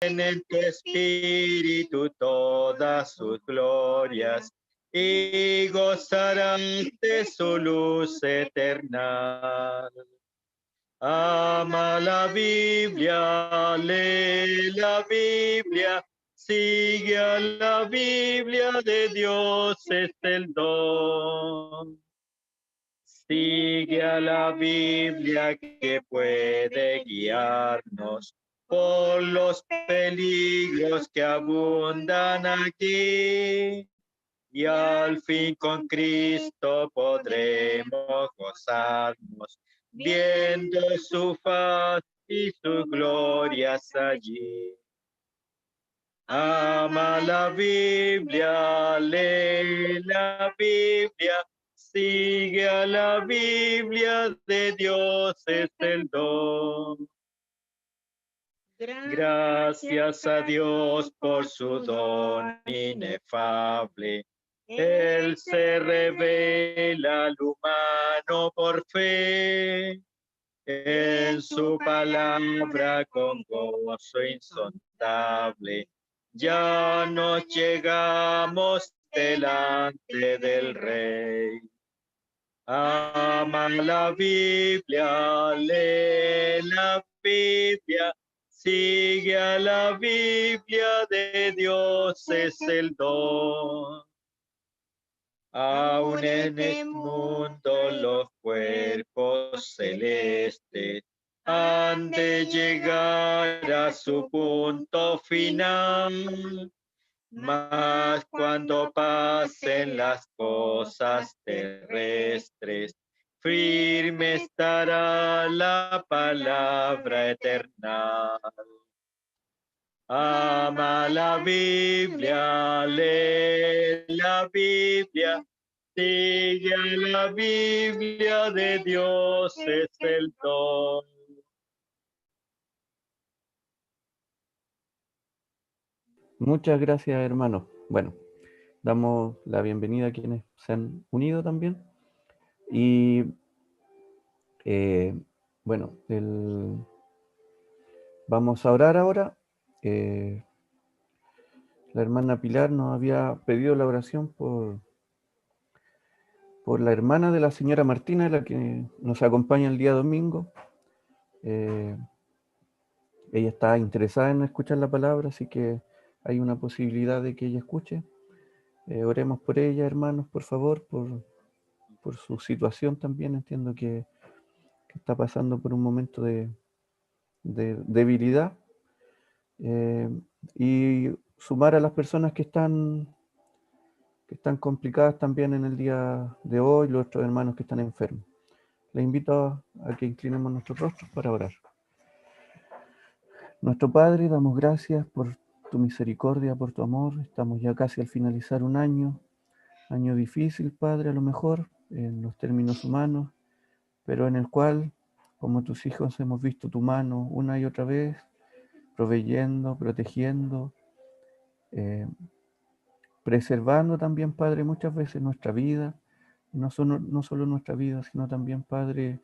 en tu espíritu todas sus glorias y gozarán de su luz eterna. Ama la Biblia, lee la Biblia, sigue a la Biblia de Dios es el don. Sigue a la Biblia que puede guiarnos por los peligros que abundan aquí. Y al fin con Cristo podremos gozarnos, viendo su faz y sus glorias allí. Ama la Biblia, lee la Biblia, sigue a la Biblia de Dios es el don. Gracias a Dios por su don inefable. Él se revela al humano por fe. En su palabra con gozo insondable. Ya nos llegamos delante del Rey. Ama la Biblia, lee la Biblia, sigue a la Biblia de Dios es el don. Aún en el mundo los cuerpos celestes han de llegar a su punto final. Mas cuando pasen las cosas terrestres, firme estará la palabra eterna. Ama la Biblia, lee la Biblia, sigue a la Biblia de Dios es el don. Muchas gracias, hermano. Bueno, damos la bienvenida a quienes se han unido también. Y bueno, vamos a orar ahora. La hermana Pilar nos había pedido la oración por la hermana de la señora Martina, la que nos acompaña el día domingo. Ella está interesada en escuchar la palabra, así que hay una posibilidad de que ella escuche. Oremos por ella, hermanos, por favor, por su situación también. Entiendo que está pasando por un momento de debilidad. Y sumar a las personas que están complicadas también en el día de hoy, los otros hermanos que están enfermos. Les invito a que inclinemos nuestros rostros para orar. Nuestro Padre, damos gracias por tu misericordia, por tu amor. Estamos ya casi al finalizar un año difícil, Padre, a lo mejor, en los términos humanos, pero en el cual, como tus hijos, hemos visto tu mano una y otra vez, proveyendo, protegiendo, preservando también, Padre, muchas veces nuestra vida, no solo nuestra vida, sino también, Padre,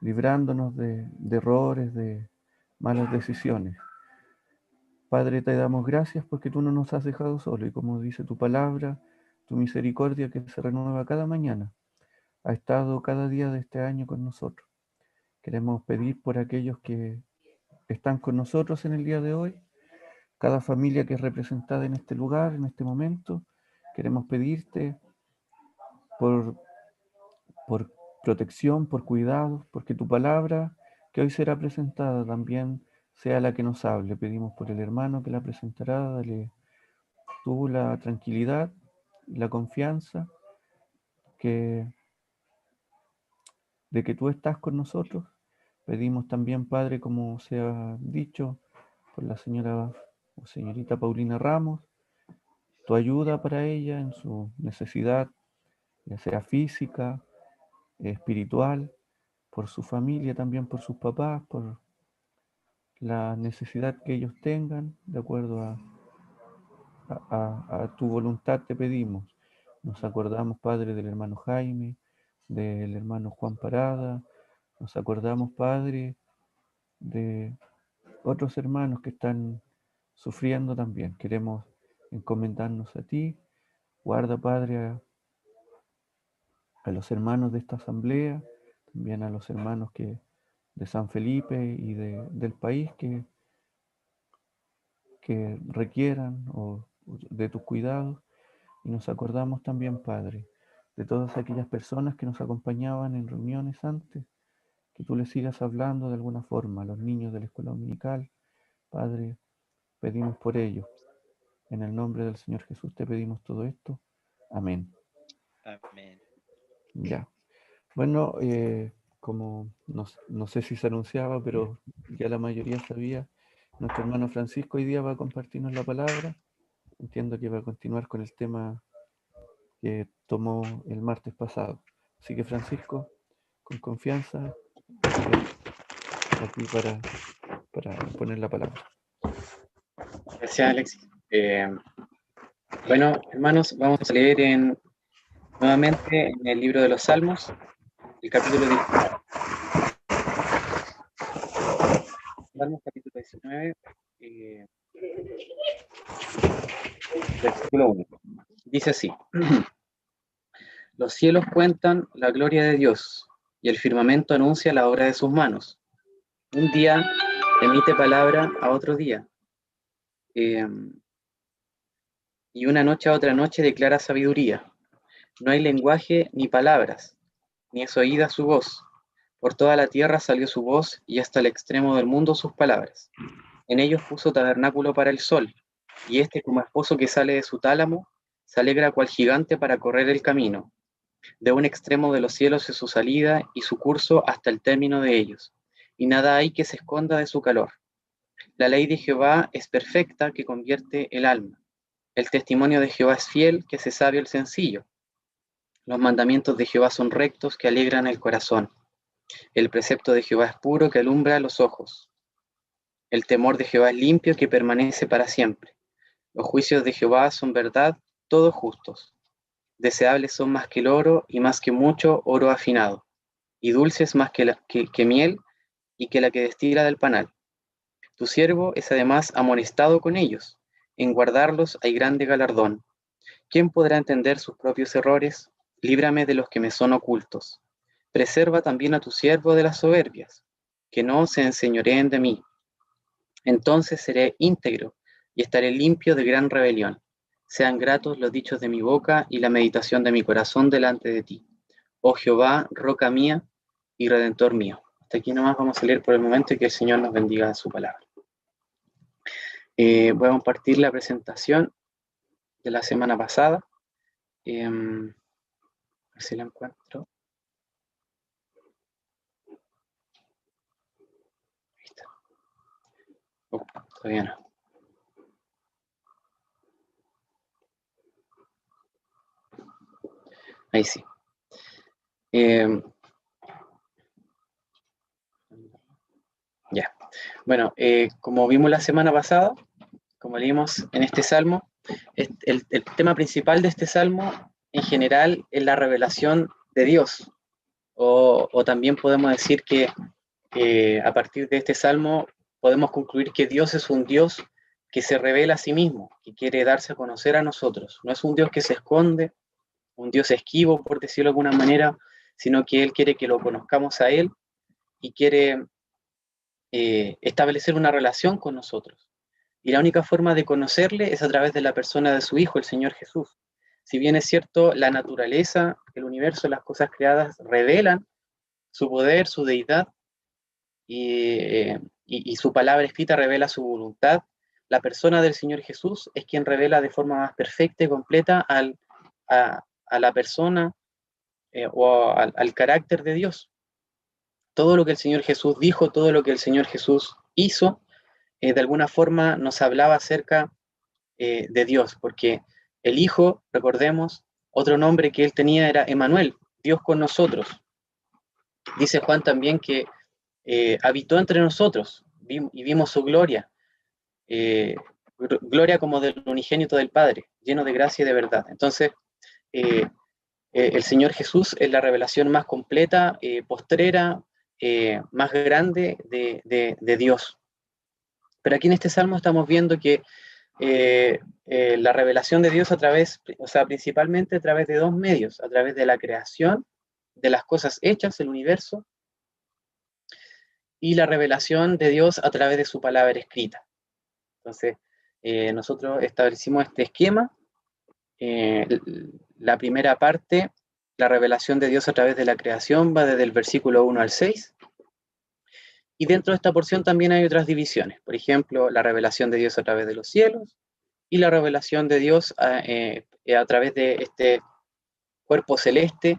librándonos de errores, de malas decisiones. Padre, te damos gracias porque tú no nos has dejado solo y como dice tu palabra, tu misericordia que se renueva cada mañana, ha estado cada día de este año con nosotros. Queremos pedir por aquellos que están con nosotros en el día de hoy, cada familia que es representada en este lugar, en este momento. Queremos pedirte por, por protección, por cuidado, porque tu palabra que hoy será presentada también sea la que nos hable. Pedimos por el hermano que la presentará, dale tú la tranquilidad y la confianza que, de que tú estás con nosotros. Pedimos también, Padre, como se ha dicho, por la señora o señorita Paulina Ramos, tu ayuda para ella en su necesidad, ya sea física, espiritual, por su familia, también por sus papás, por la necesidad que ellos tengan, de acuerdo a tu voluntad te pedimos. Nos acordamos, Padre, del hermano Jaime, del hermano Juan Parada, nos acordamos, Padre, de otros hermanos que están sufriendo también. Queremos encomendarnos a ti. Guarda, Padre, a los hermanos de esta asamblea, también a los hermanos de San Felipe y del país que requieran de tus cuidados. Y nos acordamos también, Padre, de todas aquellas personas que nos acompañaban en reuniones antes, que tú les sigas hablando de alguna forma, a los niños de la escuela dominical. Padre, pedimos por ellos. En el nombre del Señor Jesús te pedimos todo esto. Amén. Amén. Ya. Bueno, como no sé si se anunciaba, pero ya la mayoría sabía, nuestro hermano Francisco hoy día va a compartirnos la palabra. Entiendo que va a continuar con el tema que tomó el martes pasado. Así que Francisco, con confianza, aquí para poner la palabra. Gracias, Alexis. Bueno, hermanos, vamos a leer nuevamente en el libro de los Salmos, el capítulo 19. Salmos, capítulo 19, versículo 1. Dice así: Los cielos cuentan la gloria de Dios, y el firmamento anuncia la obra de sus manos. Un día emite palabra a otro día, y una noche a otra noche declara sabiduría. No hay lenguaje ni palabras, ni es oída su voz. Por toda la tierra salió su voz, y hasta el extremo del mundo sus palabras. En ellos puso tabernáculo para el sol, y éste, como esposo que sale de su tálamo, se alegra cual gigante para correr el camino. De un extremo de los cielos es su salida, y su curso hasta el término de ellos, y nada hay que se esconda de su calor. La ley de Jehová es perfecta, que convierte el alma. El testimonio de Jehová es fiel, que hace sabio el sencillo. Los mandamientos de Jehová son rectos, que alegran el corazón. El precepto de Jehová es puro, que alumbra los ojos. El temor de Jehová es limpio, que permanece para siempre. Los juicios de Jehová son verdad, todos justos. Deseables son más que el oro, y más que mucho oro afinado, y dulces más que miel, y que la que destila del panal. Tu siervo es además amonestado con ellos. En guardarlos hay grande galardón. ¿Quién podrá entender sus propios errores? Líbrame de los que me son ocultos. Preserva también a tu siervo de las soberbias, que no se enseñoreen de mí. Entonces seré íntegro y estaré limpio de gran rebelión. Sean gratos los dichos de mi boca y la meditación de mi corazón delante de ti. Oh Jehová, roca mía y redentor mío. Hasta aquí nomás vamos a leer por el momento, y que el Señor nos bendiga su palabra. Voy a compartir la presentación de la semana pasada. A ver si la encuentro. Ahí está. Todavía no. Ahí sí. Ya. Bueno, como vimos la semana pasada, como leímos en este salmo, el tema principal de este salmo en general es la revelación de Dios, o también podemos decir que a partir de este salmo podemos concluir que Dios es un Dios que se revela a sí mismo, que quiere darse a conocer a nosotros. No es un Dios que se esconde, un Dios esquivo, por decirlo de alguna manera, sino que Él quiere que lo conozcamos a Él y quiere establecer una relación con nosotros. Y la única forma de conocerle es a través de la persona de su Hijo, el Señor Jesús. Si bien es cierto, la naturaleza, el universo, las cosas creadas revelan su poder, su deidad, y su palabra escrita revela su voluntad, la persona del Señor Jesús es quien revela de forma más perfecta y completa a la persona o al carácter de Dios. Todo lo que el Señor Jesús dijo, todo lo que el Señor Jesús hizo, de alguna forma nos hablaba acerca de Dios, porque el Hijo, recordemos, otro nombre que él tenía era Emmanuel, Dios con nosotros. Dice Juan también que habitó entre nosotros y vimos su gloria, gloria como del unigénito del Padre, lleno de gracia y de verdad. Entonces, el Señor Jesús es la revelación más completa, postrera, más grande de Dios. Pero aquí en este salmo estamos viendo que la revelación de Dios a través, o sea, principalmente a través de dos medios, a través de la creación, de las cosas hechas, el universo, y la revelación de Dios a través de su palabra escrita. Entonces, nosotros establecimos este esquema. La primera parte, la revelación de Dios a través de la creación, va desde el versículo 1 al 6. Y dentro de esta porción también hay otras divisiones. Por ejemplo, la revelación de Dios a través de los cielos y la revelación de Dios a través de este cuerpo celeste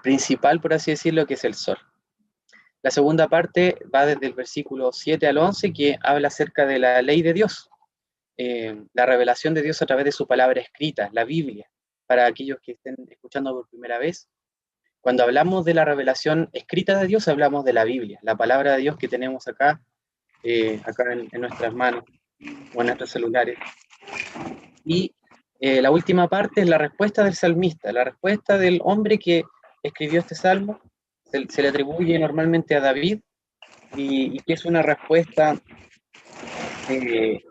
principal, por así decirlo, que es el sol. La segunda parte va desde el versículo 7 al 11, que habla acerca de la ley de Dios, la revelación de Dios a través de su palabra escrita, la Biblia. Para aquellos que estén escuchando por primera vez, cuando hablamos de la revelación escrita de Dios, hablamos de la Biblia, la palabra de Dios que tenemos acá en nuestras manos o en nuestros celulares. Y la última parte es la respuesta del salmista, la respuesta del hombre que escribió este salmo. Se le atribuye normalmente a David, y que es una respuesta de,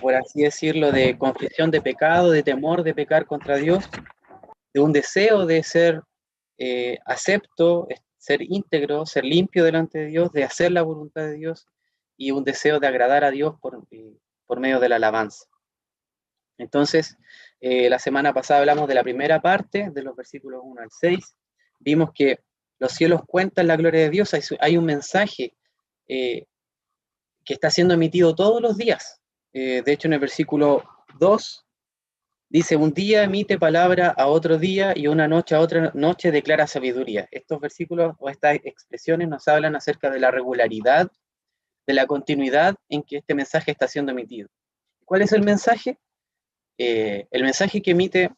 por así decirlo, de confesión de pecado, de temor de pecar contra Dios, de un deseo de ser acepto, ser íntegro, ser limpio delante de Dios, de hacer la voluntad de Dios, y un deseo de agradar a Dios por medio de la alabanza. Entonces, la semana pasada hablamos de la primera parte, de los versículos 1 al 6. Vimos que los cielos cuentan la gloria de Dios. Hay un mensaje que está siendo emitido todos los días. De hecho, en el versículo 2 dice: un día emite palabra a otro día, y una noche a otra noche declara sabiduría. Estos versículos o estas expresiones nos hablan acerca de la regularidad, de la continuidad en que este mensaje está siendo emitido. ¿Cuál es el mensaje? El mensaje que emiten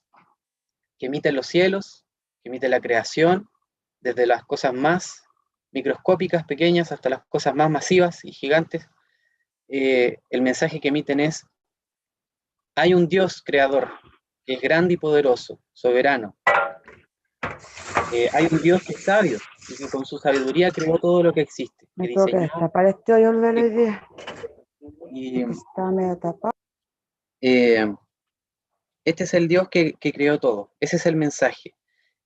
los cielos, que emite la creación, desde las cosas más microscópicas, pequeñas, hasta las cosas más masivas y gigantes. El mensaje que emiten es: hay un Dios creador, que es grande y poderoso, soberano. Hay un Dios que es sabio, y que con su sabiduría creó todo lo que existe. Me Que tengo que diseñó, destapar este hoyo de hoy día. y Estaba medio tapado. este es el Dios que creó todo. Ese es el mensaje.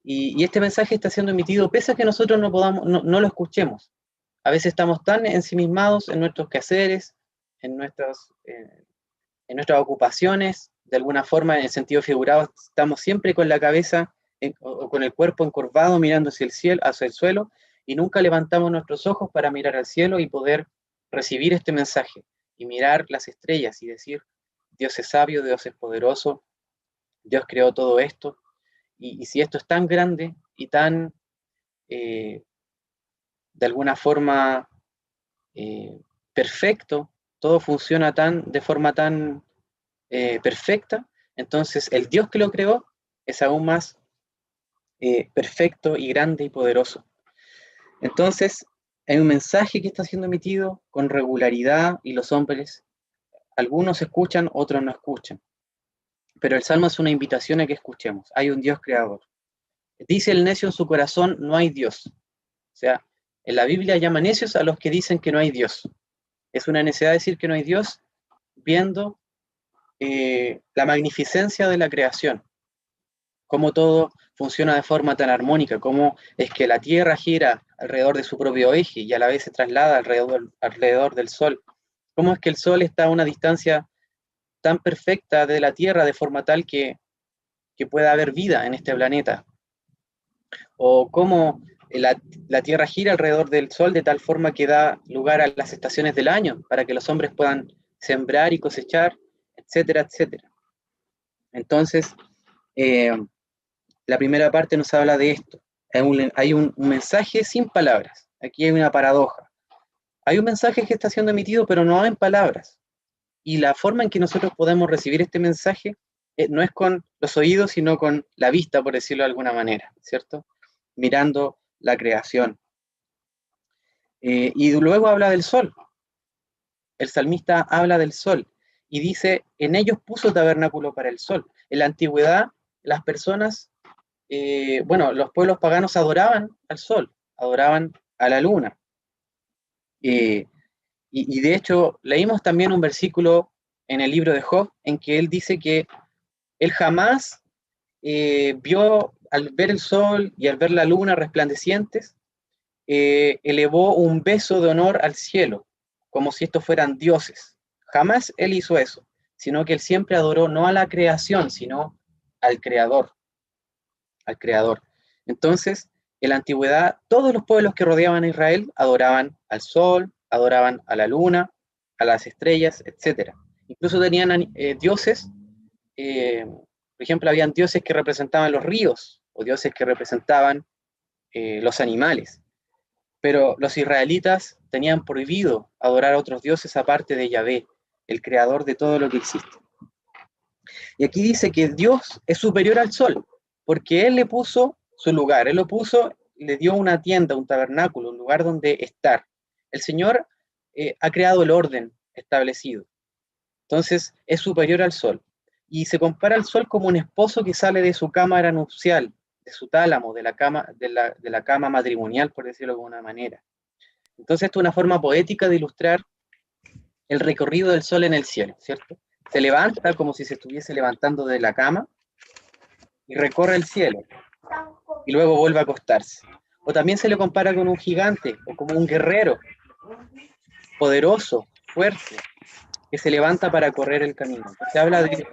Y este mensaje está siendo emitido pese a que nosotros no lo escuchemos. A veces estamos tan ensimismados en nuestros quehaceres, en nuestras ocupaciones, de alguna forma, en el sentido figurado, estamos siempre con la cabeza o con el cuerpo encorvado mirando hacia el cielo, hacia el suelo, y nunca levantamos nuestros ojos para mirar al cielo y poder recibir este mensaje, y mirar las estrellas y decir: Dios es sabio, Dios es poderoso, Dios creó todo esto, y si esto es tan grande y tan, de alguna forma, perfecto, todo funciona de forma tan perfecta, entonces el Dios que lo creó es aún más perfecto y grande y poderoso. Entonces, hay un mensaje que está siendo emitido con regularidad, y los hombres, algunos escuchan, otros no escuchan. Pero el Salmo es una invitación a que escuchemos. Hay un Dios creador. Dice el necio en su corazón: no hay Dios. O sea, en la Biblia llama necios a los que dicen que no hay Dios. Es una necedad decir que no hay Dios, viendo la magnificencia de la creación, cómo todo funciona de forma tan armónica, cómo es que la Tierra gira alrededor de su propio eje y a la vez se traslada alrededor del Sol, cómo es que el Sol está a una distancia tan perfecta de la Tierra de forma tal que pueda haber vida en este planeta, o cómo la Tierra gira alrededor del Sol de tal forma que da lugar a las estaciones del año para que los hombres puedan sembrar y cosechar, etcétera, etcétera. Entonces, la primera parte nos habla de esto. Hay un mensaje sin palabras. Aquí hay una paradoja. Hay un mensaje que está siendo emitido, pero no en palabras. Y la forma en que nosotros podemos recibir este mensaje no es con los oídos, sino con la vista, por decirlo de alguna manera, ¿cierto? Mirando la creación. Y luego habla del sol. El salmista habla del sol y dice: en ellos puso tabernáculo para el sol. En la antigüedad, las personas, los pueblos paganos adoraban al sol, adoraban a la luna. Y de hecho, leímos también un versículo en el libro de Job, en que él dice que él jamás vio, al ver el sol y al ver la luna resplandecientes, elevó un beso de honor al cielo, como si estos fueran dioses. Jamás él hizo eso, sino que él siempre adoró no a la creación, sino al Creador, al Creador. Entonces, en la antigüedad, todos los pueblos que rodeaban a Israel adoraban al sol, adoraban a la luna, a las estrellas, etc. Incluso tenían dioses, por ejemplo, habían dioses que representaban los ríos, o dioses que representaban los animales. Pero los israelitas tenían prohibido adorar a otros dioses aparte de Yahvé, el creador de todo lo que existe. Y aquí dice que Dios es superior al sol, porque Él le puso su lugar, Él lo puso, le dio una tienda, un tabernáculo, un lugar donde estar. El Señor ha creado el orden establecido. Entonces es superior al sol. Y se compara al sol como un esposo que sale de su cámara nupcial, de su tálamo, de la cama matrimonial, por decirlo de alguna manera. Entonces esto es una forma poética de ilustrar el recorrido del sol en el cielo, ¿cierto? Se levanta como si se estuviese levantando de la cama y recorre el cielo y luego vuelve a acostarse. O también se le compara con un gigante o como un guerrero poderoso, fuerte, que se levanta para correr el camino. Entonces habla de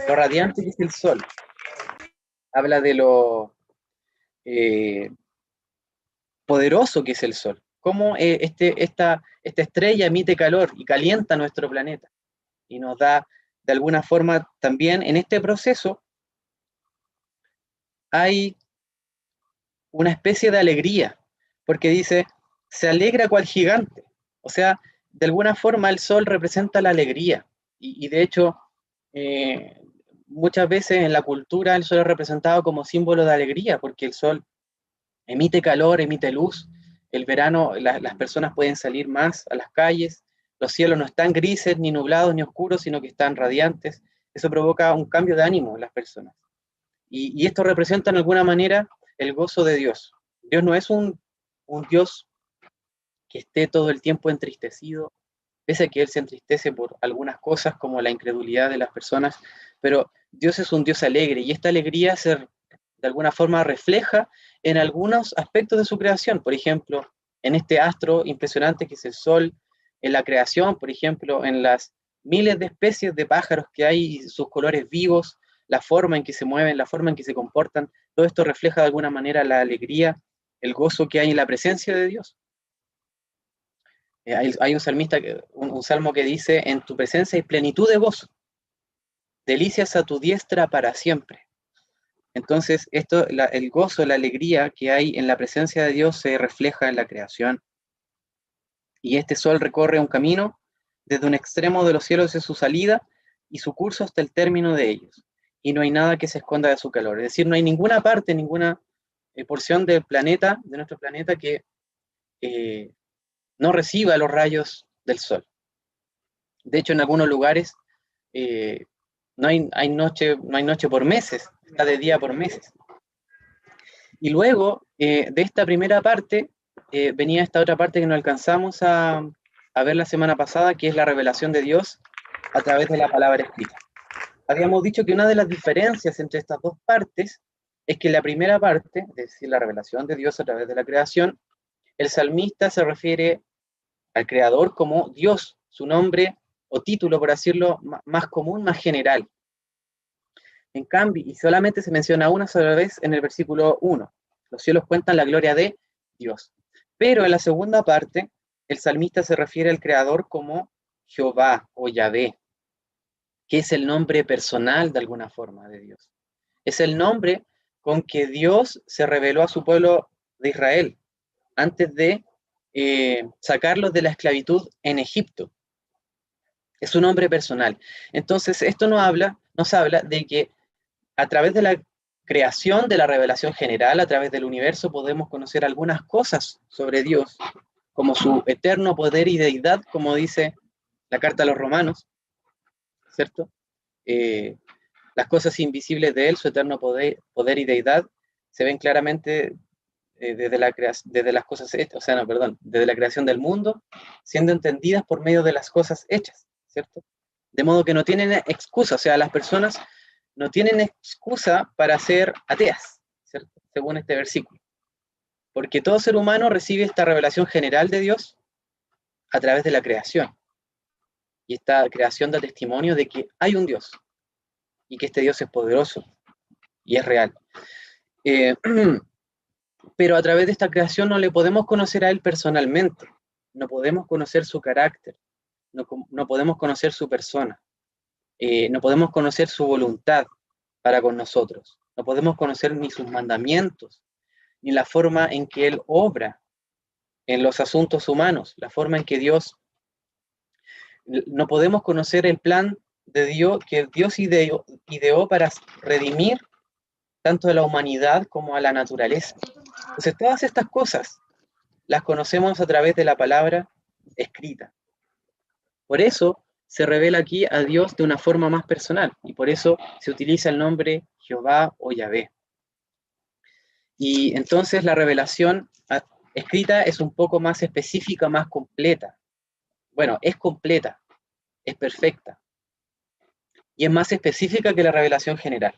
lo radiante que es el sol, habla de lo poderoso que es el sol, cómo esta estrella emite calor y calienta nuestro planeta y nos da, de alguna forma, también en este proceso hay una especie de alegría, porque dice, se alegra cual gigante, o sea, de alguna forma el sol representa la alegría, y de hecho, muchas veces en la cultura el sol es representado como símbolo de alegría, porque el sol emite calor, emite luz, el verano las personas pueden salir más a las calles, los cielos no están grises, ni nublados, ni oscuros, sino que están radiantes, eso provoca un cambio de ánimo en las personas. Y esto representa en alguna manera el gozo de Dios. Dios no es un Dios que esté todo el tiempo entristecido, pese a que Él se entristece por algunas cosas como la incredulidad de las personas, pero Dios es un Dios alegre y esta alegría de alguna forma refleja en algunos aspectos de su creación. Por ejemplo, en este astro impresionante que es el Sol, en la creación, por ejemplo, en las miles de especies de pájaros que hay, sus colores vivos, la forma en que se mueven, la forma en que se comportan, todo esto refleja de alguna manera la alegría, el gozo que hay en la presencia de Dios. Hay un salmista, un salmo que dice, en tu presencia hay plenitud de gozo, delicias a tu diestra para siempre. Entonces, el gozo, la alegría que hay en la presencia de Dios se refleja en la creación. Y este sol recorre un camino desde un extremo de los cielos en su salida y su curso hasta el término de ellos. Y no hay nada que se esconda de su calor. Es decir, no hay ninguna parte, ninguna porción del planeta, de nuestro planeta, que no reciba los rayos del sol. De hecho, en algunos lugares no hay noche por meses, está de día por meses. Y luego de esta primera parte, venía esta otra parte que no alcanzamos a ver la semana pasada, que es la revelación de Dios a través de la palabra escrita. Habíamos dicho que una de las diferencias entre estas dos partes es que en la primera parte, es decir, la revelación de Dios a través de la creación, el salmista se refiere al Creador como Dios, su nombre o título, por decirlo, más común, más general. En cambio, y solamente se menciona una sola vez en el versículo 1, los cielos cuentan la gloria de Dios. Pero en la segunda parte, el salmista se refiere al Creador como Jehová o Yahvé, que es el nombre personal de alguna forma de Dios. Es el nombre con que Dios se reveló a su pueblo de Israel antes de sacarlos de la esclavitud en Egipto. Es un nombre personal. Entonces, esto nos habla de que a través de la creación, de la revelación general, a través del universo, podemos conocer algunas cosas sobre Dios, como su eterno poder y deidad, como dice la carta a los Romanos, ¿cierto? Las cosas invisibles de Él, su eterno poder y deidad, se ven claramente desde las cosas hechas, o sea, no, perdón, desde la creación del mundo, siendo entendidas por medio de las cosas hechas, ¿cierto? De modo que no tienen excusa, o sea, las personas no tienen excusa para ser ateas, ¿cierto? Según este versículo. Porque todo ser humano recibe esta revelación general de Dios a través de la creación. Y esta creación da testimonio de que hay un Dios y que este Dios es poderoso y es real. Pero a través de esta creación no le podemos conocer a Él personalmente, no podemos conocer su carácter, no podemos conocer su persona, no podemos conocer su voluntad para con nosotros, no podemos conocer ni sus mandamientos, ni la forma en que Él obra en los asuntos humanos, la forma en que Dios, no podemos conocer el plan de Dios que Dios ideó para redimir tanto a la humanidad como a la naturaleza. Entonces, todas estas cosas las conocemos a través de la palabra escrita. Por eso se revela aquí a Dios de una forma más personal, y por eso se utiliza el nombre Jehová o Yahvé. Y entonces la revelación escrita es un poco más específica, más completa. Bueno, es completa, es perfecta, y es más específica que la revelación general.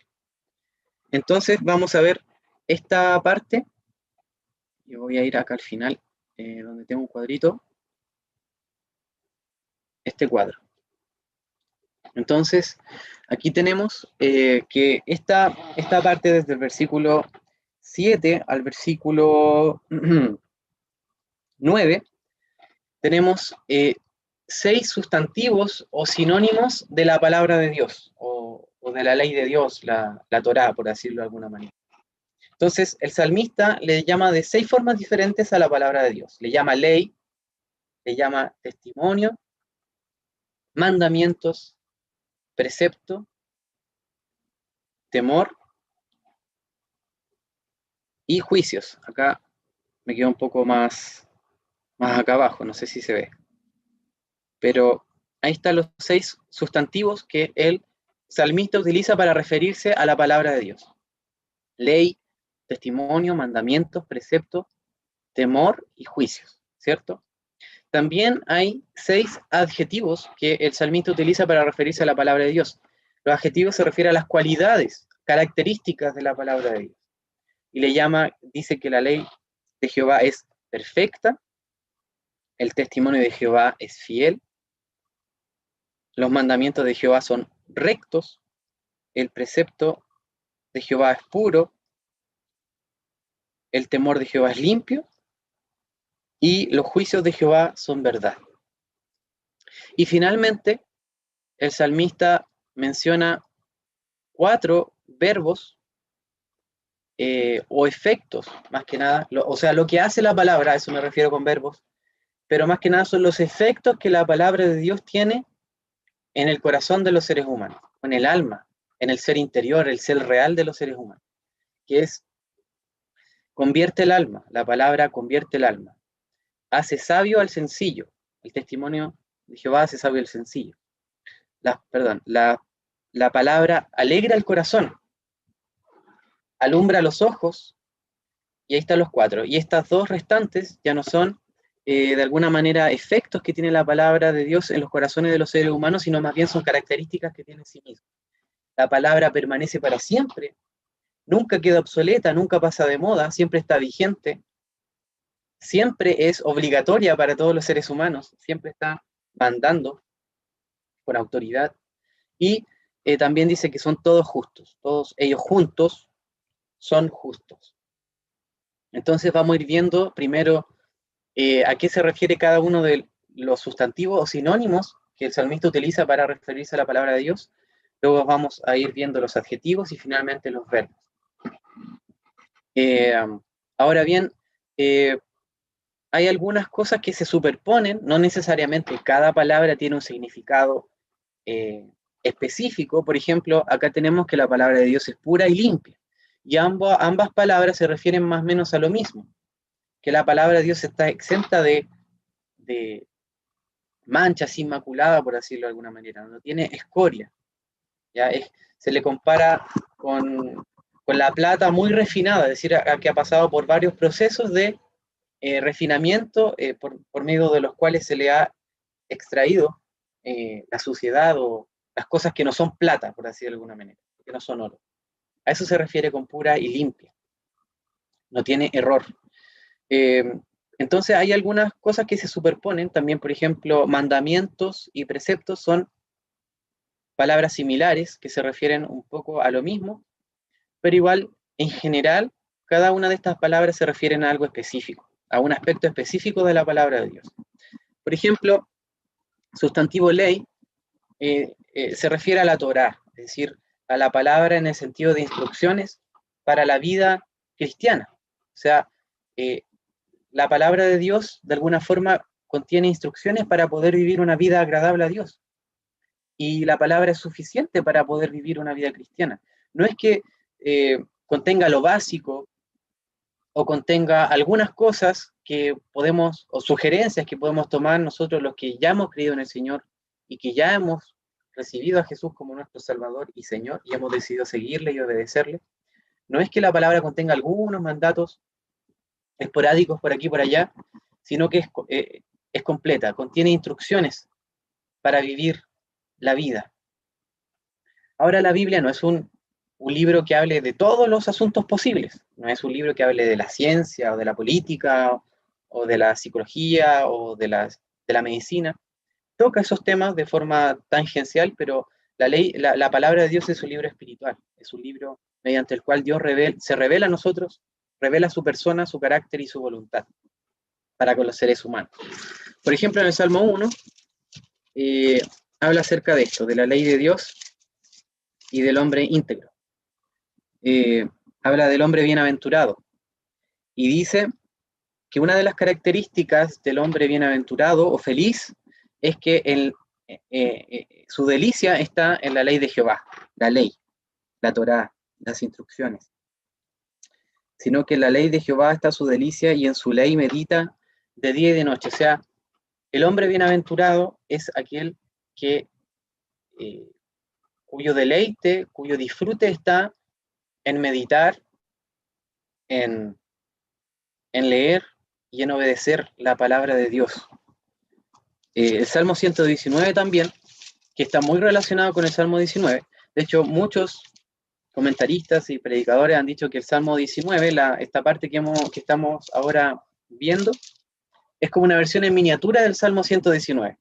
Entonces vamos a ver esta parte. Yo voy a ir acá al final, donde tengo un cuadrito, este cuadro. Entonces, aquí tenemos que esta parte desde el versículo 7 al versículo 9, tenemos 6 sustantivos o sinónimos de la palabra de Dios, o de la ley de Dios, la Torá, por decirlo de alguna manera. Entonces, el salmista le llama de 6 formas diferentes a la palabra de Dios. Le llama ley, le llama testimonio, mandamientos, precepto, temor y juicios. Acá me queda un poco más acá abajo, no sé si se ve. Pero ahí están los 6 sustantivos que el salmista utiliza para referirse a la palabra de Dios. Ley, testimonio, mandamientos, precepto, temor y juicios, ¿cierto? También hay 6 adjetivos que el salmista utiliza para referirse a la palabra de Dios. Los adjetivos se refieren a las cualidades, características de la palabra de Dios. Y dice que la ley de Jehová es perfecta, el testimonio de Jehová es fiel, los mandamientos de Jehová son rectos, el precepto de Jehová es puro, el temor de Jehová es limpio, y los juicios de Jehová son verdad. Y finalmente, el salmista menciona 4 verbos o efectos, más que nada, o sea, lo que hace la palabra, a eso me refiero con verbos, pero más que nada son los efectos que la palabra de Dios tiene en el corazón de los seres humanos, en el alma, en el ser interior, el ser real de los seres humanos, que es, convierte el alma, la palabra convierte el alma, hace sabio al sencillo, el testimonio de Jehová hace sabio al sencillo. La palabra alegra el corazón, alumbra los ojos, y ahí están los 4. Y estas 2 restantes ya no son, de alguna manera, efectos que tiene la palabra de Dios en los corazones de los seres humanos, sino más bien son características que tiene en sí mismo. La palabra permanece para siempre, nunca queda obsoleta, nunca pasa de moda, siempre está vigente, siempre es obligatoria para todos los seres humanos, siempre está mandando con autoridad, y también dice que son todos justos, todos ellos juntos son justos. Entonces vamos a ir viendo primero a qué se refiere cada uno de los sustantivos o sinónimos que el salmista utiliza para referirse a la palabra de Dios. Luego vamos a ir viendo los adjetivos y finalmente los verbos. Ahora bien, hay algunas cosas que se superponen, no necesariamente cada palabra tiene un significado específico. Por ejemplo, acá tenemos que la palabra de Dios es pura y limpia, y ambas palabras se refieren más o menos a lo mismo, que la palabra de Dios está exenta de manchas, inmaculada, por decirlo de alguna manera, no tiene escoria. Se le compara con con la plata muy refinada, es decir, que ha pasado por varios procesos de refinamiento por medio de los cuales se le ha extraído la suciedad o las cosas que no son plata, por decir de alguna manera, que no son oro. A eso se refiere con pura y limpia. No tiene error. Entonces hay algunas cosas que se superponen. También, por ejemplo, mandamientos y preceptos son palabras similares que se refieren un poco a lo mismo, pero igual, en general, cada una de estas palabras se refieren a algo específico, a un aspecto específico de la palabra de Dios. Por ejemplo, sustantivo ley se refiere a la Torá, es decir, a la palabra en el sentido de instrucciones para la vida cristiana. O sea, la palabra de Dios de alguna forma contiene instrucciones para poder vivir una vida agradable a Dios. Y la palabra es suficiente para poder vivir una vida cristiana. No es que contenga lo básico o contenga algunas cosas que podemos, o sugerencias que podemos tomar nosotros los que ya hemos creído en el Señor y que ya hemos recibido a Jesús como nuestro Salvador y Señor y hemos decidido seguirle y obedecerle. No es que la palabra contenga algunos mandatos esporádicos por aquí y por allá, sino que es completa, contiene instrucciones para vivir la vida. Ahora, la Biblia no es un libro que hable de todos los asuntos posibles, no es un libro que hable de la ciencia o de la política o de la psicología o de la medicina. Toca esos temas de forma tangencial, pero la palabra de Dios es un libro espiritual, es un libro mediante el cual Dios se revela a nosotros, revela su persona, su carácter y su voluntad para con los seres humanos. Por ejemplo, en el Salmo 1 habla acerca de esto, de la ley de Dios y del hombre íntegro. Habla del hombre bienaventurado y dice que una de las características del hombre bienaventurado o feliz es que su delicia está en la ley de Jehová, la ley, la Torá, las instrucciones, sino que en la ley de Jehová está su delicia y en su ley medita de día y de noche. O sea, el hombre bienaventurado es aquel cuyo deleite, cuyo disfrute está en meditar, en leer y en obedecer la palabra de Dios. El Salmo 119 también, que está muy relacionado con el Salmo 19. De hecho, muchos comentaristas y predicadores han dicho que el Salmo 19, esta parte que estamos ahora viendo, es como una versión en miniatura del Salmo 119.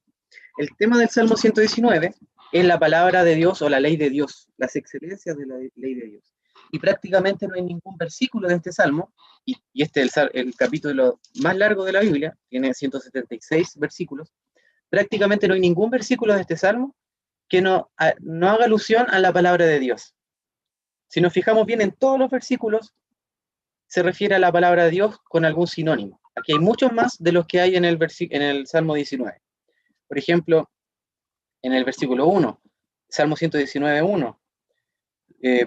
El tema del Salmo 119 es la palabra de Dios o la ley de Dios, las excelencias de la ley de Dios. Y prácticamente no hay ningún versículo de este Salmo, y este es el capítulo más largo de la Biblia, tiene 176 versículos, prácticamente no hay ningún versículo de este Salmo que no haga alusión a la palabra de Dios. Si nos fijamos bien en todos los versículos, se refiere a la palabra de Dios con algún sinónimo. Aquí hay muchos más de los que hay en el Salmo 19. Por ejemplo, en el versículo 1, Salmo 119, 1,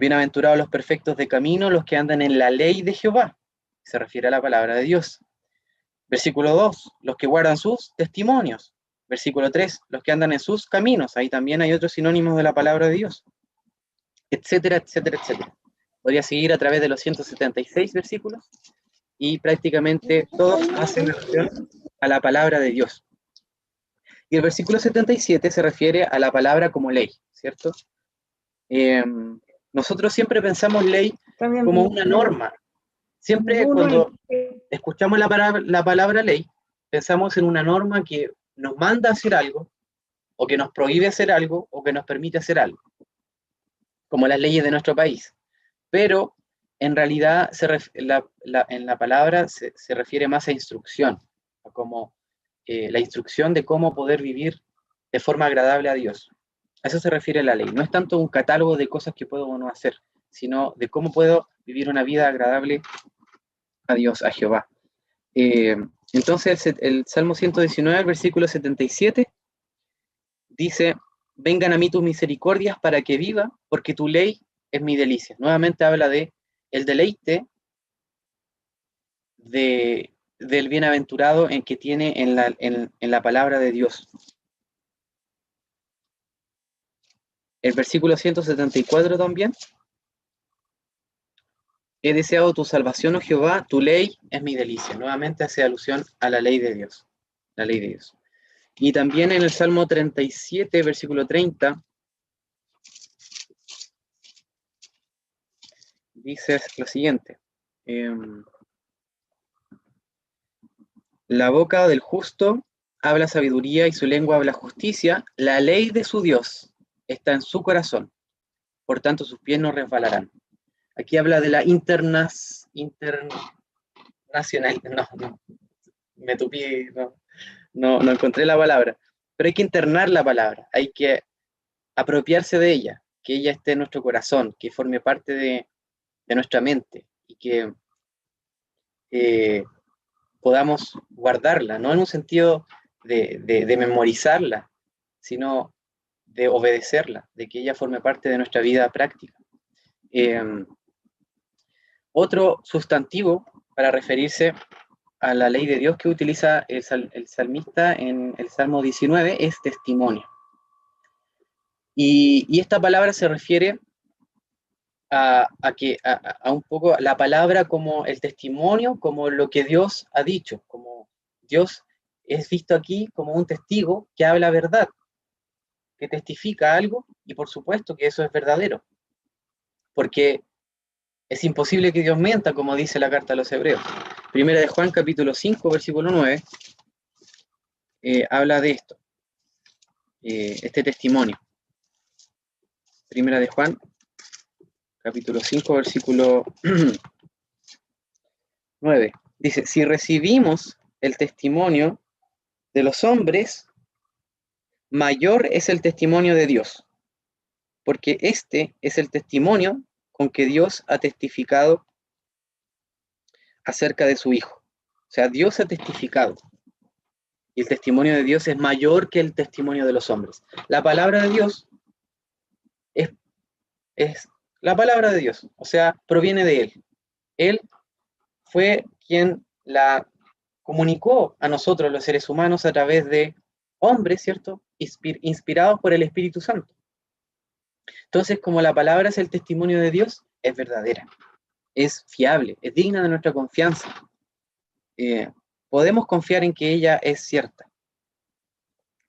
bienaventurados los perfectos de camino, los que andan en la ley de Jehová, se refiere a la palabra de Dios. Versículo 2, los que guardan sus testimonios. Versículo 3, los que andan en sus caminos, ahí también hay otros sinónimos de la palabra de Dios, etcétera, etcétera, etcétera. Podría seguir a través de los 176 versículos y prácticamente todos hacen mención a la palabra de Dios. Y el versículo 77 se refiere a la palabra como ley, ¿cierto? Nosotros siempre pensamos ley como una norma. Siempre cuando escuchamos la palabra ley, pensamos en una norma que nos manda a hacer algo, o que nos prohíbe hacer algo, o que nos permite hacer algo, como las leyes de nuestro país. Pero en realidad en la palabra se refiere más a instrucción, como la instrucción de cómo poder vivir de forma agradable a Dios. A eso se refiere la ley. No es tanto un catálogo de cosas que puedo o no hacer, sino de cómo puedo vivir una vida agradable a Dios, a Jehová. Entonces el Salmo 119, el versículo 77, dice: vengan a mí tus misericordias para que viva, porque tu ley es mi delicia. Nuevamente habla de el deleite del bienaventurado que tiene en la palabra de Dios. El versículo 174 también He deseado tu salvación, oh Jehová, tu ley es mi delicia. Nuevamente hace alusión a la ley de Dios, la ley de Dios. Y también en el Salmo 37, versículo 30, dice lo siguiente. La boca del justo habla sabiduría y su lengua habla justicia. La ley de su Dios está en su corazón, por tanto sus pies no resbalarán. Aquí habla de la internacional, no, me tupí, no encontré la palabra, pero hay que internar la palabra, hay que apropiarse de ella, que ella esté en nuestro corazón, que forme parte de nuestra mente y que podamos guardarla, no en un sentido de memorizarla, sino de obedecerla, de que ella forme parte de nuestra vida práctica. Otro sustantivo para referirse a la ley de Dios que utiliza el salmista en el Salmo 19 es testimonio. Y esta palabra se refiere a un poco la palabra como el testimonio, como lo que Dios ha dicho, como Dios es visto aquí como un testigo que habla verdad, que testifica algo, y por supuesto que eso es verdadero, porque es imposible que Dios mienta, como dice la carta a los Hebreos. Primera de Juan, capítulo 5, versículo 9, habla de esto, este testimonio. Primera de Juan, capítulo 5, versículo 9. Dice, si recibimos el testimonio de los hombres, mayor es el testimonio de Dios, porque este es el testimonio con que Dios ha testificado acerca de su Hijo. O sea, Dios ha testificado. Y el testimonio de Dios es mayor que el testimonio de los hombres. La palabra de Dios es la palabra de Dios, o sea, proviene de Él. Él fue quien la comunicó a nosotros, los seres humanos, a través de hombres, ¿cierto? Inspirados por el Espíritu Santo. Entonces, como la palabra es el testimonio de Dios, es verdadera, es fiable, es digna de nuestra confianza. Podemos confiar en que ella es cierta,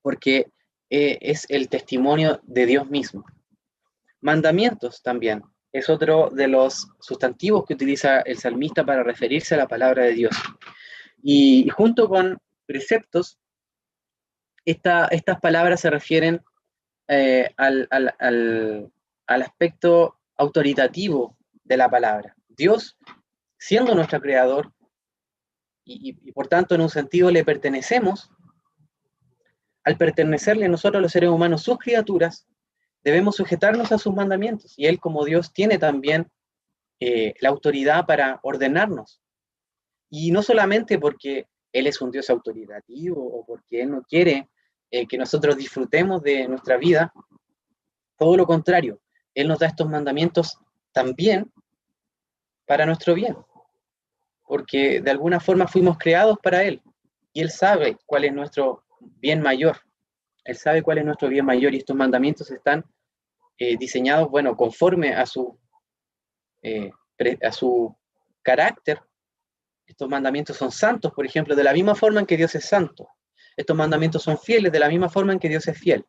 porque es el testimonio de Dios mismo. Mandamientos también es otro de los sustantivos que utiliza el salmista para referirse a la palabra de Dios. Y junto con preceptos, estas palabras se refieren al aspecto autoritativo de la palabra. Dios, siendo nuestro creador, y por tanto en un sentido le pertenecemos, al pertenecerle a nosotros los seres humanos, sus criaturas, debemos sujetarnos a sus mandamientos. Y Él como Dios tiene también la autoridad para ordenarnos. Y no solamente porque Él es un Dios autoritativo o porque Él no quiere que nosotros disfrutemos de nuestra vida, todo lo contrario, Él nos da estos mandamientos también para nuestro bien, porque de alguna forma fuimos creados para Él, y Él sabe cuál es nuestro bien mayor, Él sabe cuál es nuestro bien mayor, y estos mandamientos están diseñados, bueno, conforme a su carácter. Estos mandamientos son santos, por ejemplo, de la misma forma en que Dios es santo. Estos mandamientos son fieles de la misma forma en que Dios es fiel.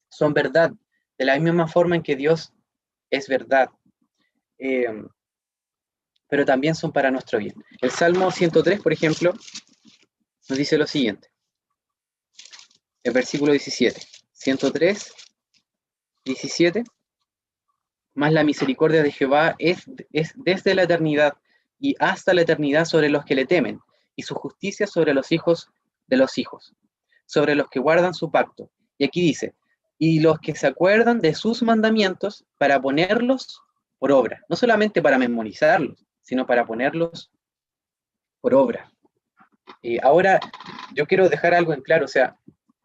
Son verdad de la misma forma en que Dios es verdad. Pero también son para nuestro bien. El Salmo 103, por ejemplo, nos dice lo siguiente. El versículo 17. 103, 17. Mas la misericordia de Jehová es desde la eternidad y hasta la eternidad sobre los que le temen, y su justicia sobre los hijos de los hijos, sobre los que guardan su pacto. Y aquí dice, y los que se acuerdan de sus mandamientos para ponerlos por obra, no solamente para memorizarlos, sino para ponerlos por obra. Ahora, yo quiero dejar algo en claro, o sea,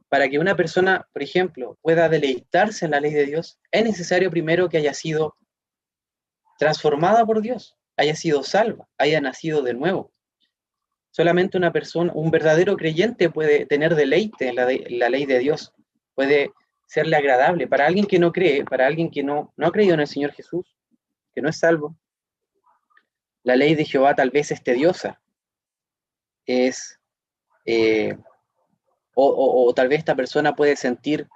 para que una persona, por ejemplo, pueda deleitarse en la ley de Dios, es necesario primero que haya sido transformada por Dios, haya sido salva, haya nacido de nuevo. Solamente una persona, un verdadero creyente puede tener deleite en la ley de Dios, puede serle agradable. Para alguien que no cree, para alguien que no ha creído en el Señor Jesús, que no es salvo, la ley de Jehová tal vez es tediosa, o tal vez esta persona puede sentir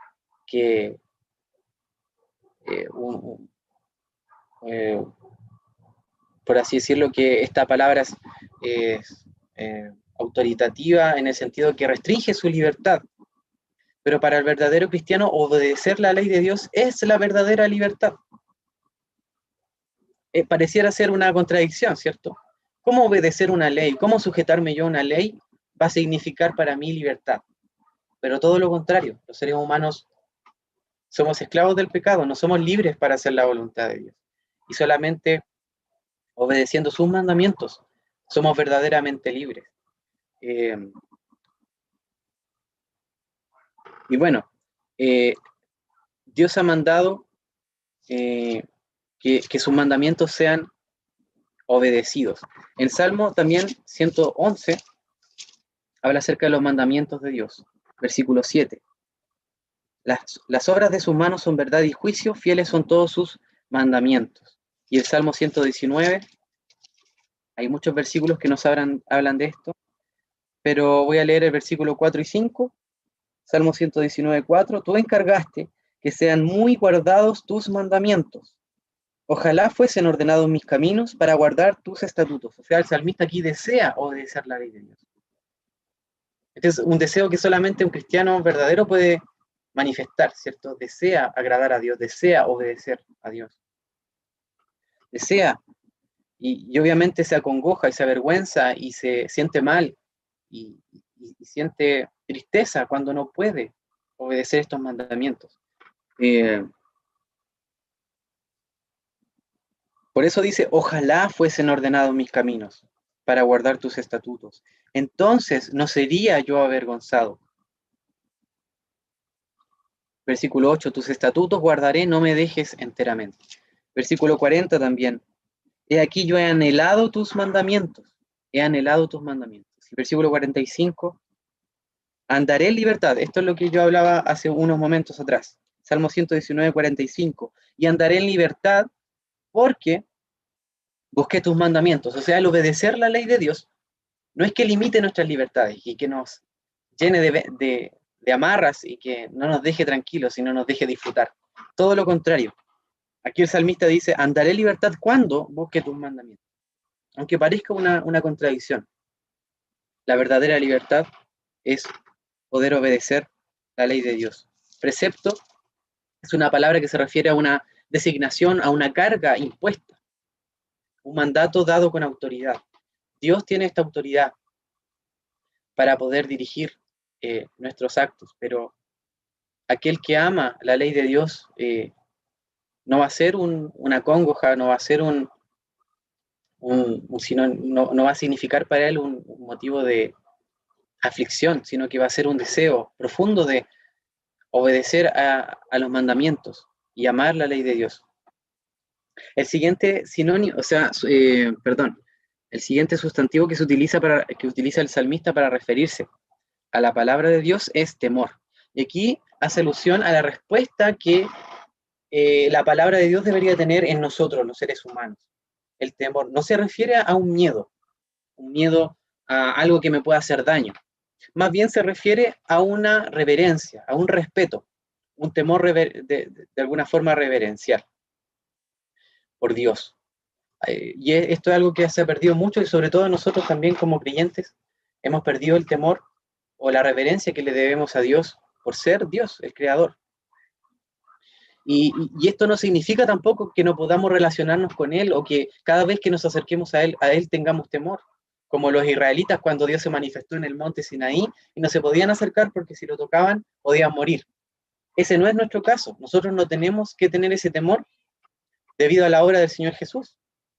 que por así decirlo, que esta palabra es autoritativa en el sentido que restringe su libertad. Pero para el verdadero cristiano, obedecer la ley de Dios es la verdadera libertad. Pareciera ser una contradicción, ¿cierto? ¿Cómo obedecer una ley? ¿Cómo sujetarme yo a una ley va a significar para mí libertad? Pero todo lo contrario, los seres humanos somos esclavos del pecado, no somos libres para hacer la voluntad de Dios. Y solamente obedeciendo sus mandamientos somos verdaderamente libres. Y bueno, Dios ha mandado que sus mandamientos sean obedecidos. El Salmo también 111 habla acerca de los mandamientos de Dios. Versículo 7. Las obras de sus manos son verdad y juicio, fieles son todos sus mandamientos. Y el Salmo 119, hay muchos versículos que nos hablan de esto, pero voy a leer el versículo 4 y 5. Salmo 119, 4. Tú encargaste que sean muy guardados tus mandamientos. Ojalá fuesen ordenados mis caminos para guardar tus estatutos. O sea, el salmista aquí desea obedecer la ley de Dios. Este es un deseo que solamente un cristiano verdadero puede manifestar, ¿cierto? Desea agradar a Dios, desea obedecer a Dios. Desea, y obviamente se acongoja y se avergüenza y se siente mal y siente tristeza cuando no puede obedecer estos mandamientos. Por eso dice, ojalá fuesen ordenados mis caminos para guardar tus estatutos. Entonces no sería yo avergonzado. Versículo 8, tus estatutos guardaré, no me dejes enteramente. Versículo 40 también, he aquí yo he anhelado tus mandamientos, he anhelado tus mandamientos. Versículo 45, andaré en libertad. Esto es lo que yo hablaba hace unos momentos atrás. Salmo 119, 45, y andaré en libertad porque busqué tus mandamientos. O sea, el obedecer la ley de Dios no es que limite nuestras libertades y que nos llene de amarras y que no nos deje tranquilos, sino nos deje disfrutar. Todo lo contrario. Aquí el salmista dice, andaré en libertad cuando busque tus mandamientos. Aunque parezca una contradicción, la verdadera libertad es poder obedecer la ley de Dios. Precepto es una palabra que se refiere a una designación, a una carga impuesta, un mandato dado con autoridad. Dios tiene esta autoridad para poder dirigir nuestros actos, pero aquel que ama la ley de Dios no va a ser una congoja, no va a ser no va a significar para él un motivo de aflicción, sino que va a ser un deseo profundo de obedecer a los mandamientos y amar la ley de Dios. El siguiente sinónimo, el siguiente sustantivo que utiliza el salmista para referirse a la palabra de Dios es temor. Y aquí hace alusión a la respuesta que la palabra de Dios debería tener en nosotros, los seres humanos. El temor no se refiere a un miedo a algo que me pueda hacer daño. Más bien se refiere a una reverencia, a un respeto, un temor de alguna forma reverencial por Dios. Y esto es algo que se ha perdido mucho y sobre todo nosotros también como creyentes hemos perdido el temor o la reverencia que le debemos a Dios por ser Dios, el Creador. Y esto no significa tampoco que no podamos relacionarnos con Él o que cada vez que nos acerquemos a Él tengamos temor, como los israelitas cuando Dios se manifestó en el monte Sinaí y no se podían acercar porque si lo tocaban podían morir. Ese no es nuestro caso. Nosotros no tenemos que tener ese temor debido a la obra del Señor Jesús.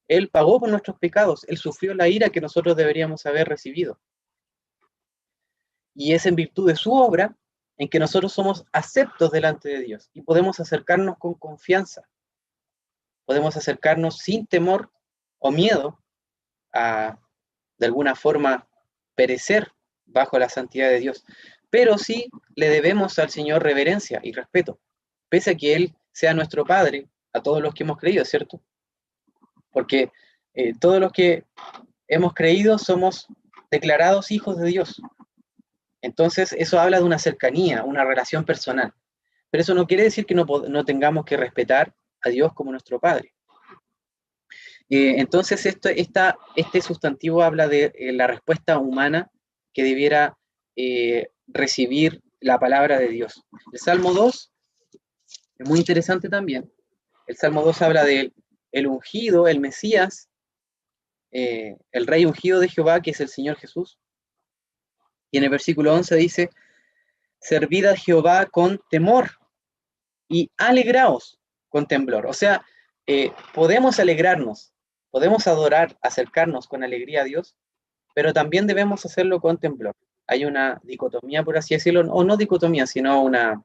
Él pagó por nuestros pecados, Él sufrió la ira que nosotros deberíamos haber recibido. Y es en virtud de su obra en que nosotros somos aceptos delante de Dios y podemos acercarnos con confianza. Podemos acercarnos sin temor o miedo a, de alguna forma, perecer bajo la santidad de Dios. Pero sí le debemos al Señor reverencia y respeto, pese a que Él sea nuestro Padre, a todos los que hemos creído, ¿cierto? Porque todos los que hemos creído somos declarados hijos de Dios. Entonces, eso habla de una cercanía, una relación personal. Pero eso no quiere decir que no tengamos que respetar a Dios como nuestro Padre. Entonces, este sustantivo habla de la respuesta humana que debiera recibir la palabra de Dios. El Salmo 2 es muy interesante también. El Salmo 2 habla del ungido, el Mesías, el rey ungido de Jehová, que es el Señor Jesús. Y en el versículo 11 dice, servid a Jehová con temor y alegraos con temblor. O sea, podemos alegrarnos, podemos adorar, acercarnos con alegría a Dios, pero también debemos hacerlo con temblor. Hay una dicotomía, por así decirlo, o no dicotomía, sino una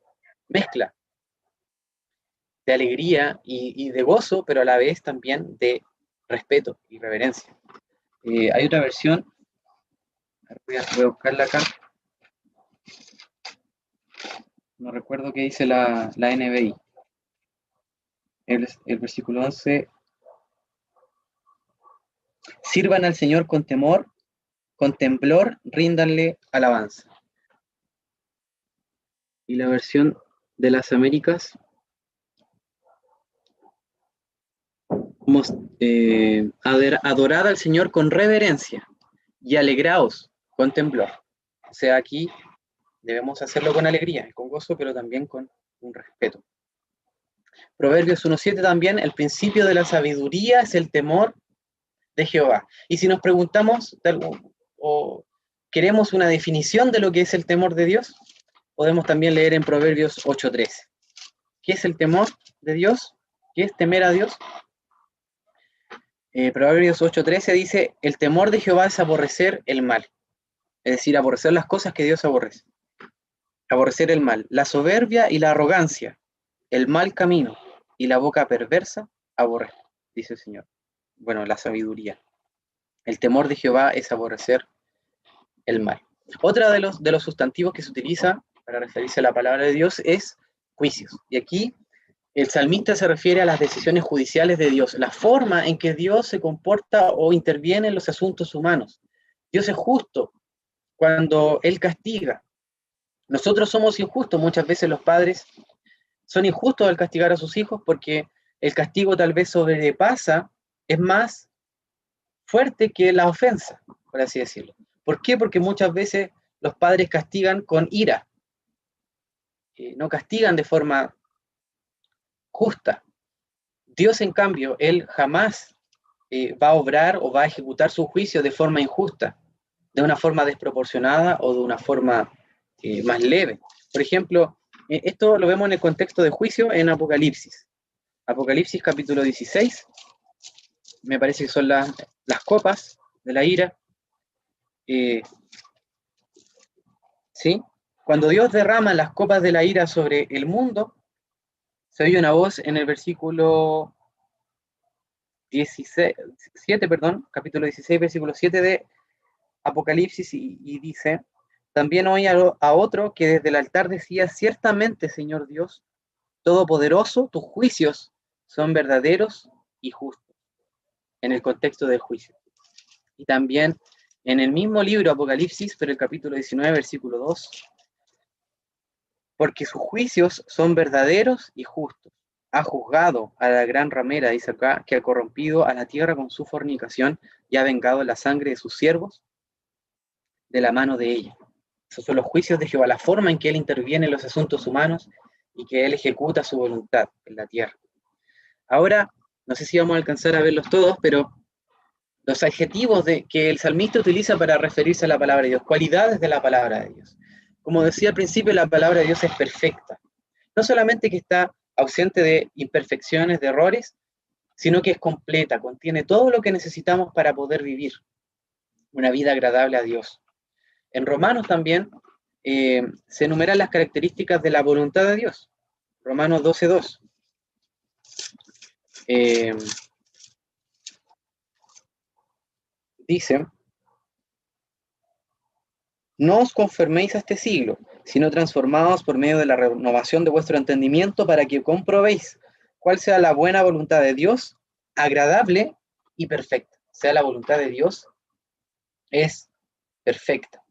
mezcla de alegría y de gozo, pero a la vez también de respeto y reverencia. Hay otra versión, voy a buscarla acá. No recuerdo qué dice la NBI. El versículo 11. Sirvan al Señor con temor, con temblor, ríndanle alabanza. Y la versión de las Américas, adorad al Señor con reverencia y alegraos con temblor. O sea, aquí debemos hacerlo con alegría y con gozo, pero también con un respeto. Proverbios 1:7 también, el principio de la sabiduría es el temor de Jehová. Y si nos preguntamos o queremos una definición de lo que es el temor de Dios, podemos también leer en Proverbios 8:13. ¿Qué es el temor de Dios? ¿Qué es temer a Dios? Proverbios 8:13 dice, el temor de Jehová es aborrecer el mal. Es decir, aborrecer las cosas que Dios aborrece. Aborrecer el mal, la soberbia y la arrogancia, el mal camino y la boca perversa, aborrece, dice el Señor. Bueno, la sabiduría. El temor de Jehová es aborrecer el mal. Otra de los sustantivos que se utiliza para referirse a la palabra de Dios es juicios. Y aquí el salmista se refiere a las decisiones judiciales de Dios, la forma en que Dios se comporta o interviene en los asuntos humanos. Dios es justo cuando Él castiga. Nosotros somos injustos, muchas veces los padres son injustos al castigar a sus hijos porque el castigo tal vez sobrepasa, es más fuerte que la ofensa, por así decirlo. ¿Por qué? Porque muchas veces los padres castigan con ira, no castigan de forma justa. Dios, en cambio, Él jamás va a obrar o va a ejecutar su juicio de forma injusta, de una forma desproporcionada o de una forma más leve. Por ejemplo, esto lo vemos en el contexto de juicio en Apocalipsis. Apocalipsis capítulo 16, me parece que son las copas de la ira. ¿Sí? Cuando Dios derrama las copas de la ira sobre el mundo, se oye una voz en el versículo 7, capítulo 16, versículo 7 de Apocalipsis, y dice, también oí a otro que desde el altar decía, ciertamente, Señor Dios, Todopoderoso, tus juicios son verdaderos y justos, en el contexto del juicio. Y también en el mismo libro Apocalipsis, pero el capítulo 19, versículo 2, porque sus juicios son verdaderos y justos. Ha juzgado a la gran ramera, dice acá, que ha corrompido a la tierra con su fornicación y ha vengado la sangre de sus siervos de la mano de ella. Esos son los juicios de Jehová, la forma en que Él interviene en los asuntos humanos y que Él ejecuta su voluntad en la tierra. Ahora, no sé si vamos a alcanzar a verlos todos, pero los adjetivos que el salmista utiliza para referirse a la palabra de Dios, cualidades de la palabra de Dios. Como decía al principio, la palabra de Dios es perfecta. No solamente que está ausente de imperfecciones, de errores, sino que es completa, contiene todo lo que necesitamos para poder vivir una vida agradable a Dios. En Romanos también se enumeran las características de la voluntad de Dios. Romanos 12:2. Dice, no os conforméis a este siglo, sino transformaos por medio de la renovación de vuestro entendimiento para que comprobéis cuál sea la buena voluntad de Dios, agradable y perfecta. sea la voluntad de Dios, es perfecta.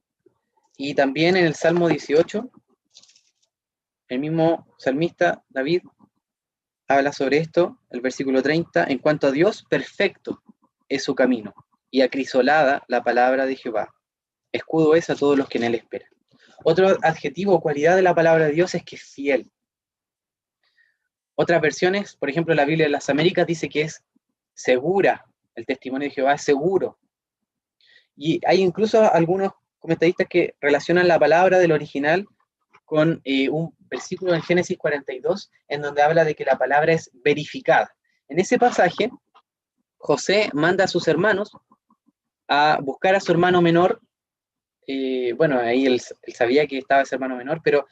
Y también en el Salmo 18, el mismo salmista David habla sobre esto, el versículo 30, en cuanto a Dios, perfecto es su camino, y acrisolada la palabra de Jehová. Escudo es a todos los que en él esperan. Otro adjetivo o cualidad de la palabra de Dios es que es fiel. Otras versiones, por ejemplo, la Biblia de las Américas dice que es segura, el testimonio de Jehová es seguro. Y hay incluso algunos comentaristas que relacionan la palabra del original con un versículo en Génesis 42, en donde habla de que la palabra es verificada. En ese pasaje, José manda a sus hermanos a buscar a su hermano menor. Bueno, ahí él sabía que estaba ese hermano menor, pero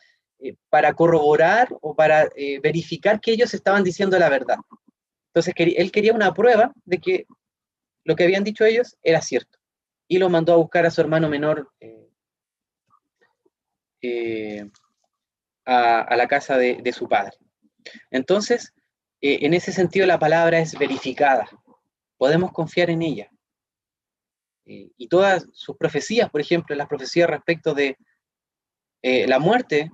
para corroborar o para verificar que ellos estaban diciendo la verdad. Entonces él quería una prueba de que lo que habían dicho ellos era cierto. Y lo mandó a buscar a su hermano menor a la casa de su padre. Entonces, en ese sentido la palabra es verificada. Podemos confiar en ella. Y todas sus profecías, por ejemplo, las profecías respecto de la muerte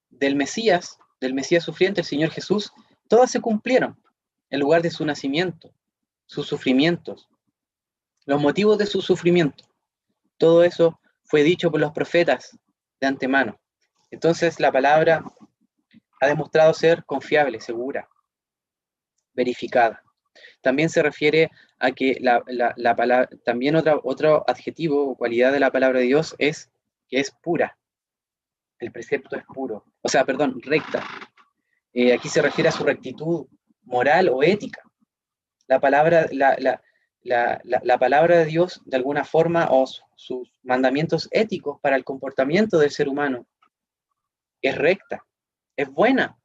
del Mesías sufriente, el Señor Jesús, todas se cumplieron en lugar de su nacimiento, sus sufrimientos, los motivos de su sufrimiento. Todo eso fue dicho por los profetas de antemano. Entonces la palabra ha demostrado ser confiable, segura, verificada. También se refiere a que la palabra, también otro adjetivo o cualidad de la palabra de Dios es que es pura. El precepto es puro, o sea, perdón, recta. Aquí se refiere a su rectitud moral o ética. La palabra, la palabra de Dios, de alguna forma, o sus mandamientos éticos para el comportamiento del ser humano, es recta, es buena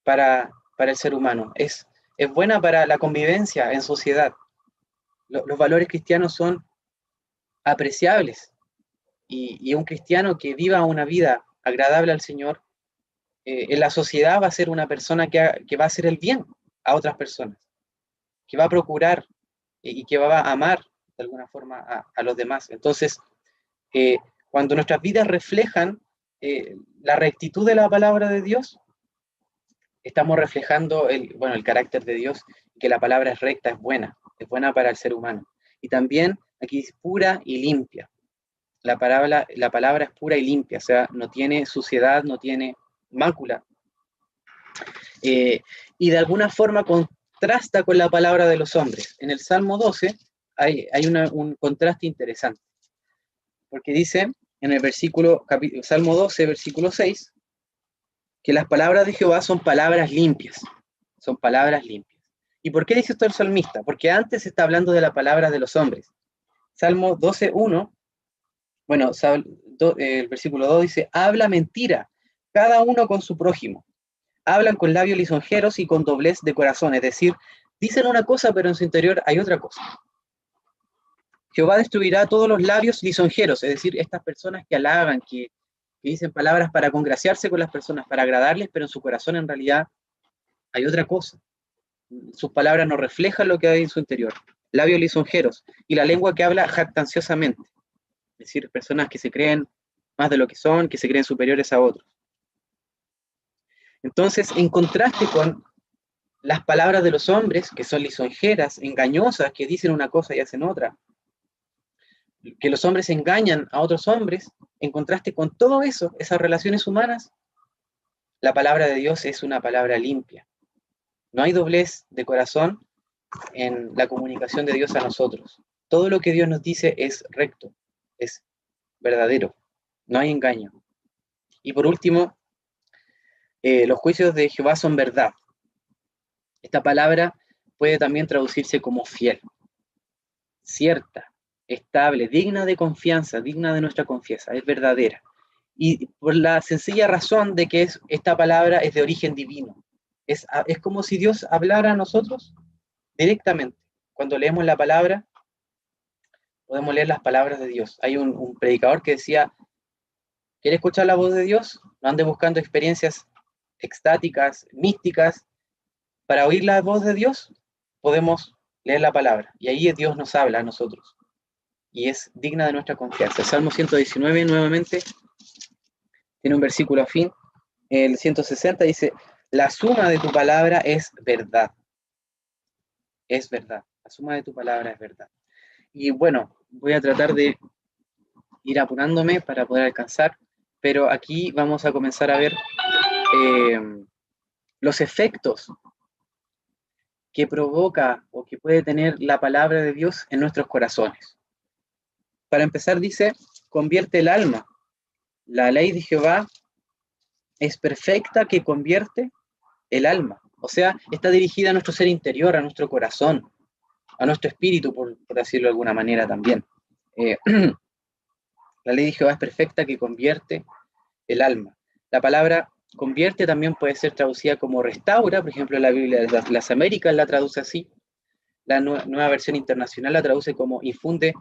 para el ser humano, es buena para la convivencia en sociedad. Los valores cristianos son apreciables y un cristiano que viva una vida agradable al Señor, en la sociedad va a ser una persona que va a hacer el bien a otras personas, que va a procurar y que va a amar de alguna forma a los demás. Entonces, cuando nuestras vidas reflejan la rectitud de la palabra de Dios, estamos reflejando el carácter de Dios, que la palabra es recta, es buena para el ser humano. Y también aquí es pura y limpia. La palabra es pura y limpia, o sea, no tiene suciedad, no tiene mácula. Y de alguna forma contrasta con la palabra de los hombres. En el Salmo 12 hay un contraste interesante, porque dice en el Salmo 12, versículo 6, que las palabras de Jehová son palabras limpias. Son palabras limpias. ¿Y por qué dice esto el salmista? Porque antes está hablando de la palabra de los hombres. Salmo 12:1, bueno, el versículo 2 dice, habla mentira, cada uno con su prójimo. Hablan con labios lisonjeros y con doblez de corazón, es decir, dicen una cosa, pero en su interior hay otra cosa. Jehová destruirá todos los labios lisonjeros, es decir, estas personas que halagan, que dicen palabras para congraciarse con las personas, para agradarles, pero en su corazón en realidad hay otra cosa. Sus palabras no reflejan lo que hay en su interior. Labios lisonjeros y la lengua que habla jactanciosamente, es decir, personas que se creen más de lo que son, que se creen superiores a otros. Entonces, en contraste con las palabras de los hombres, que son lisonjeras, engañosas, que dicen una cosa y hacen otra, que los hombres engañan a otros hombres, en contraste con todo eso, esas relaciones humanas, la palabra de Dios es una palabra limpia. No hay doblez de corazón en la comunicación de Dios a nosotros. Todo lo que Dios nos dice es recto, es verdadero, no hay engaño. Y por último, los juicios de Jehová son verdad. Esta palabra puede también traducirse como fiel, cierta, estable, digna de confianza, digna de nuestra confianza, es verdadera. Y por la sencilla razón de que esta palabra es de origen divino. Es como si Dios hablara a nosotros directamente. Cuando leemos la palabra, podemos leer las palabras de Dios. Hay un predicador que decía, ¿quiere escuchar la voz de Dios? No ande buscando experiencias extáticas, místicas. Para oír la voz de Dios, podemos leer la palabra. Y ahí Dios nos habla a nosotros. Y es digna de nuestra confianza. El Salmo 119, nuevamente, tiene un versículo afín. El 160 dice, la suma de tu palabra es verdad. Es verdad. La suma de tu palabra es verdad. Y bueno, voy a tratar de ir apurándome para poder alcanzar, pero aquí vamos a comenzar a ver los efectos que provoca o que puede tener la palabra de Dios en nuestros corazones. Para empezar dice, convierte el alma. La ley de Jehová es perfecta que convierte el alma. O sea, está dirigida a nuestro ser interior, a nuestro corazón, a nuestro espíritu, por decirlo de alguna manera también. La ley de Jehová es perfecta que convierte el alma. La palabra convierte también puede ser traducida como restaura, por ejemplo, la Biblia de las Américas la traduce así, la nueva versión internacional la traduce como infunde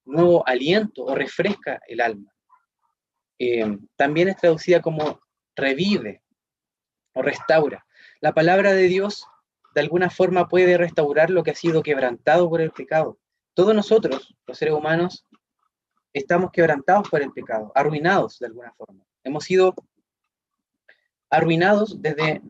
nuevo aliento o refresca el alma. También es traducida como revive o restaura. La palabra de Dios de alguna forma puede restaurar lo que ha sido quebrantado por el pecado. Todos nosotros, los seres humanos, estamos quebrantados por el pecado, arruinados de alguna forma. Hemos sido arruinados desde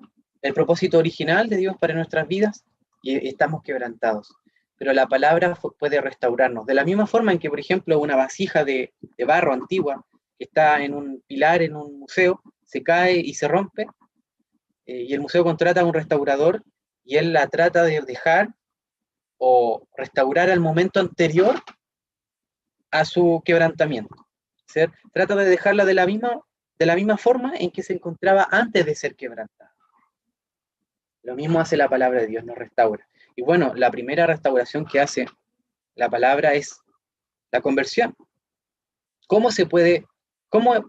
el propósito original de Dios para nuestras vidas y estamos quebrantados. Pero la palabra puede restaurarnos. De la misma forma en que, por ejemplo, una vasija de barro antigua que está en un pilar, en un museo, se cae y se rompe, y el museo contrata a un restaurador y él la trata de dejar o restaurar al momento anterior a su quebrantamiento. ¿Sí? Trata de dejarla de la misma forma en que se encontraba antes de ser quebrantada. Lo mismo hace la palabra de Dios, nos restaura. Y bueno, la primera restauración que hace la palabra es la conversión. ¿Cómo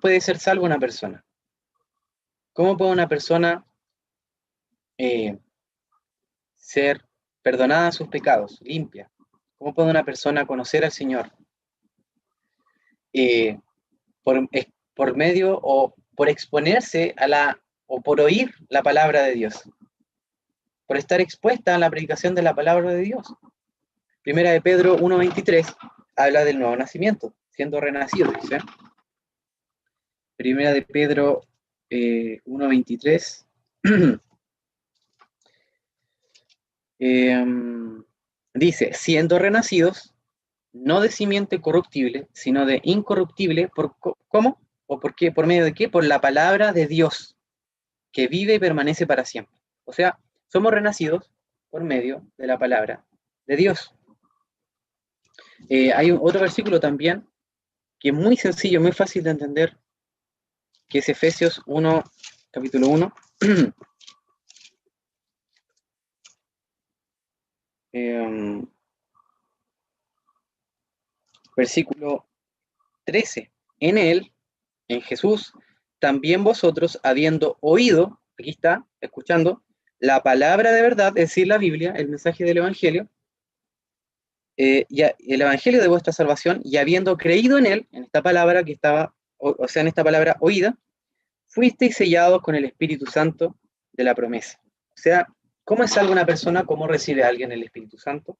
puede ser salva una persona? ¿Cómo puede una persona ser perdonada de sus pecados, limpia? ¿Cómo puede una persona conocer al Señor? Por medio o por exponerse o por oír la palabra de Dios, por estar expuesta a la predicación de la palabra de Dios. Primera de Pedro 1:23 habla del nuevo nacimiento, siendo renacido, dice. Primera de Pedro 1:23 dice, siendo renacidos, no de simiente corruptible, sino de incorruptible, ¿cómo? ¿O por qué? ¿Por medio de qué? Por la palabra de Dios, que vive y permanece para siempre. O sea, somos renacidos por medio de la palabra de Dios. Hay otro versículo también, que es muy sencillo, muy fácil de entender, que es Efesios 1, capítulo 1. Versículo 13. En él, en Jesús, también vosotros, habiendo oído, aquí está, escuchando, la palabra de verdad, es decir, la Biblia, el mensaje del Evangelio, y el Evangelio de vuestra salvación, y habiendo creído en él, en esta palabra que estaba, o sea, en esta palabra oída, fuisteis sellados con el Espíritu Santo de la promesa. O sea, ¿cómo es salva una persona? ¿Cómo recibe a alguien el Espíritu Santo?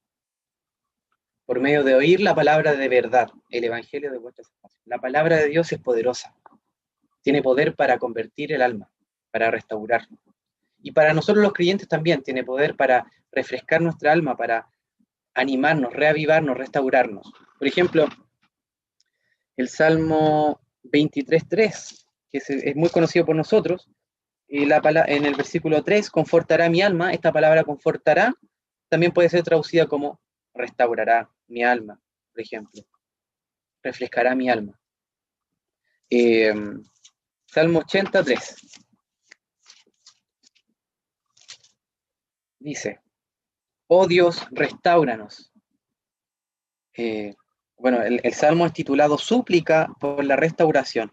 Por medio de oír la palabra de verdad, el Evangelio de vuestra salvación. La palabra de Dios es poderosa. Tiene poder para convertir el alma, para restaurarlo. Y para nosotros los creyentes también tiene poder para refrescar nuestra alma, para animarnos, reavivarnos, restaurarnos. Por ejemplo, el Salmo 23:3, que es muy conocido por nosotros, en el versículo 3, confortará mi alma. Esta palabra confortará también puede ser traducida como restaurará mi alma, por ejemplo. Refrescará mi alma. Salmo 83. Dice, oh Dios, restáuranos. Bueno, el Salmo es titulado Súplica por la restauración,